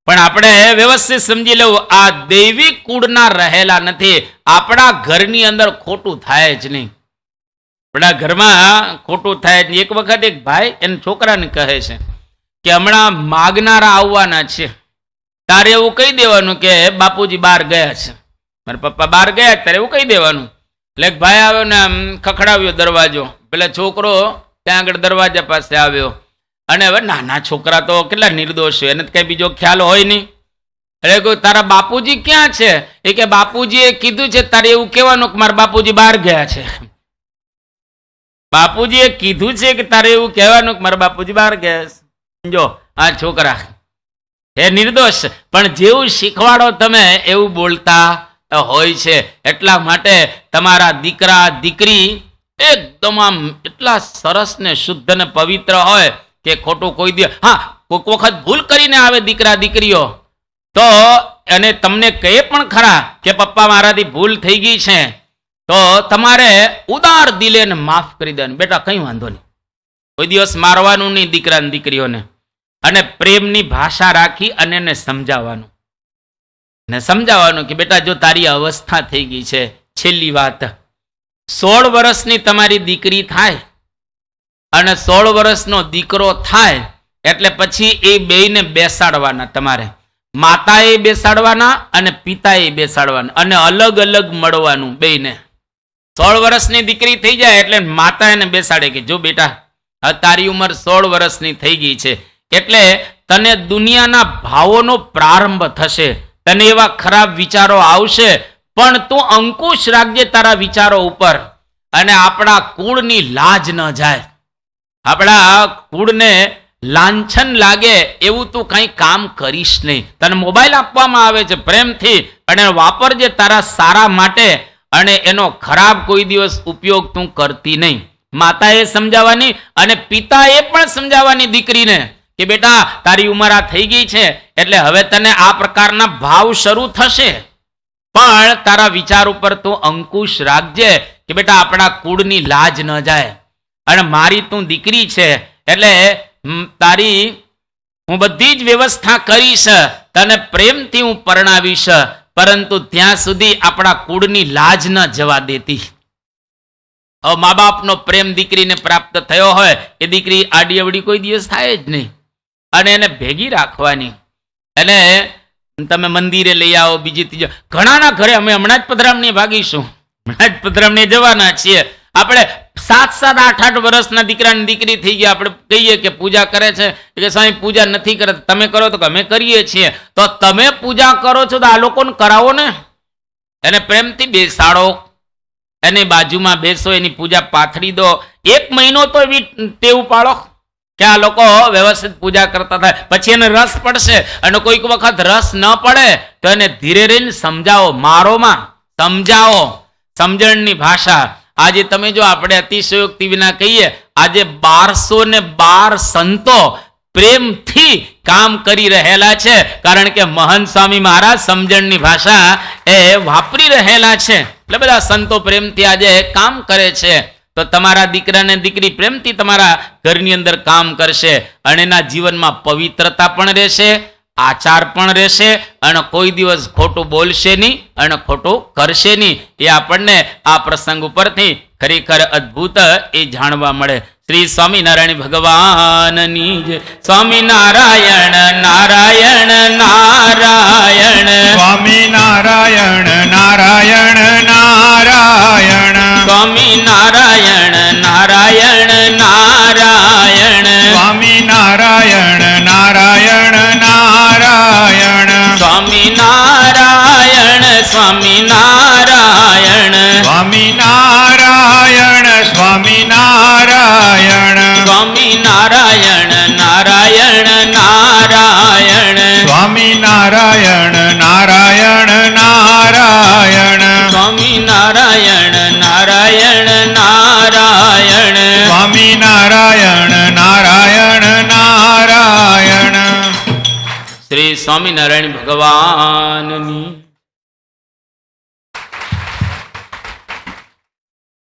પણ આપણે વ્યવસ્થિત સમજી લેવું આ દૈવી કુળના રહેલા નથી. આપણા ઘરની અંદર ખોટું થાય જ નહીં, આપણા ઘરમાં ખોટું થાય જ નહીં. એક વખત એક ભાઈ એના છોકરાને કહે છે કે હમણાં માગનારા આવવાના છે, તારે એવું કહી દેવાનું કે બાપુજી બહાર ગયા છે, મારા પપ્પા બહાર ગયા, તારે એવું કહી દેવાનું. એટલે ભાઈ આવ્યો ને આમ ખખડાવ્યો દરવાજો. પેલા છોકરો ત્યાં આગળ દરવાજા પાસે આવ્યો, અને હવે નાના છોકરા તો કેટલા નિર્દોષ હોય, એને કઈ બીજો ખ્યાલ હોય નહીં. એટલે કોઈ તારા બાપુજી ક્યાં છે? એ કે બાપુજીએ કીધું છે તારે એવું કહેવાનું કે મારા બાપુજી બહાર ગયા છે. બાપુજીએ કીધું છે કે તારે એવું કહેવાનું કે મારા બાપુજી બહાર ગયા છે. જો આ છોકરા એ નિર્દોષ, પણ જેવું શીખવાડો તમે એવું બોલતા હોય છે. એટલા માટે તમારા દીકરા દીકરી એકદમ આમ એટલા સરસ ને શુદ્ધ ને પવિત્ર હોય કે ખોટું કોઈ દે. હા, કોઈક વખત ભૂલ કરીને આવે દીકરા દીકરીઓ તો અને તમને કહે પણ ખરા કે પપ્પા મારાથી ભૂલ થઈ ગઈ છે, તો તમારે ઉદાર દિલે માફ કરી દેવાનું. બેટા કંઈ વાંધો નહીં, કોઈ દિવસ મારવાનું નહીં દીકરા અને દીકરીઓને, અને પ્રેમની ભાષા રાખી અને એને સમજાવવાનું ને સમજાવવાનું કે બેટા જો તારી અવસ્થા થઈ ગઈ છે, છેલ્લી વાત 16 વર્ષની તમારી દીકરી થાય અને 16 વર્ષનો દીકરો થાય એટલે પછી એ બેયને બેસાડવાના, તમારે માતાએ બેસાડવાના અને પિતાએ બેસાડવાના અને અલગ અલગ મળવાનું બેયને. 16 વર્ષની દીકરી થઈ જાય એટલે માતા એને બેસાડે કે જો બેટા હવે તારી ઉંમર 16 વર્ષની થઈ ગઈ છે એટલે તને દુનિયાના ભાવોનો પ્રારંભ થશે, તને એવા ખરાબ વિચારો આવશે, પણ તું અંકુશ રાખજે તારા વિચારો ઉપર અને આપણા કુળની લાજ ન જાય, આપણા કુળને લાંછન લાગે એવું તું કંઈ કામ કરીશ નહીં. તને મોબાઈલ આપવામાં આવે છે પ્રેમથી અને વાપરજે તારા સારા માટે અને એનો ખરાબ કોઈ દિવસ ઉપયોગ તું કરતી નહીં. માતાએ સમજાવવાની અને પિતાએ પણ સમજાવવાની દીકરીને કે બેટા તારી ઉંમર આ થઈ ગઈ છે એટલે હવે તને આ પ્રકારના ભાવ શરૂ થશે, પણ તારા વિચાર ઉપર તું અંકુશ રાખજે કે બેટા આપણા કુળની લાજ ન જાય અને મારી તું દીકરી છે એટલે તારી હું બધી જ વ્યવસ્થા કરીશ, તને પ્રેમથી હું પરણાવીશ, પરંતુ ત્યાં સુધી આપણા કુળની લાજ ન જવા દેતી. હવે મા બાપનો પ્રેમ દીકરીને પ્રાપ્ત થયો હોય એ દીકરી આડી અવડી કોઈ દિવસ થાય જ નહીં અને એને ભેગી રાખવાની. અને તમે મંદિરે લઈ આવો, બીજી ત્રીજી, ઘણાના ઘરે અમે હમણાં જ પધરામણી ભાગીશું, હમણાં જ પધરામણી જવાના છીએ. આપણે 7-7, 8-8 વર્ષના દીકરાની દીકરી થઈ ગયા, આપણે કહીએ કે પૂજા કરે છે કે સ્વામી પૂજા નથી કરતા, તમે કરો તો અમે કરીએ છીએ. તો તમે પૂજા કરો છો તો આ લોકોને કરાવો ને, એને પ્રેમથી બેસાડો, એની બાજુમાં બેસો, એની પૂજા પાથરી દો. 1 મહિનો તો એવી ટેવ પાડો કે આ લોકો વ્યવસ્થિત પૂજા કરતા થાય, પછી એને રસ પડશે અને કોઈક વખત રસ ન પડે તો એને ધીરે રહીને સમજાવો, મારોમાં સમજાવો, સમજણની ભાષા. આજે તમે જો આપણે અતિશયોક્તિ વિના કહીએ, આજે 1212 સંતો પ્રેમથી કામ કરી રહેલા છે, કારણ કે મહંત સ્વામી મહારાજ સમજણની ભાષા એ વાપરી રહેલા છે. એટલે બધા સંતો પ્રેમથી આજે કામ કરે છે. તો તમારા દીકરાને દીકરી પ્રેમથી તમારા ઘરની અંદર કામ કરશે અને એના જીવનમાં પવિત્રતા પણ રહેશે, આચાર પણ રહેશે અને કોઈ દિવસ ખોટું બોલશે નહીં અને ખોટું કરશે નહીં. એ આપણને આ પ્રસંગ ઉપરથી ખરેખર અદ્ભુત એ જાણવા મળે. શ્રી સ્વામિનારાયણ ભગવાનની જય. સ્વામિનારાયણ નારાયણ નારાયણ, સ્વામિનારાયણ નારાયણ નારાયણ, સ્વામિનારાયણ નારાયણ નારાયણ, સ્વામિનારાયણ નારાયણ નારાયણ, સ્વામિનારાયણ સ્વામિનારાયણ, સ્વામિનારાયણ સ્વામિનારાયણ, સ્વામિનારાયણ નારાયણ નારાયણ, સ્વામિનારાયણ નારાયણ નારાયણ, સ્વામિનારાયણ નારાયણ નારાયણ, સ્વામિનારાયણ નારાયણ નારાયણ. શ્રી સ્વામિનારાયણ ભગવાનની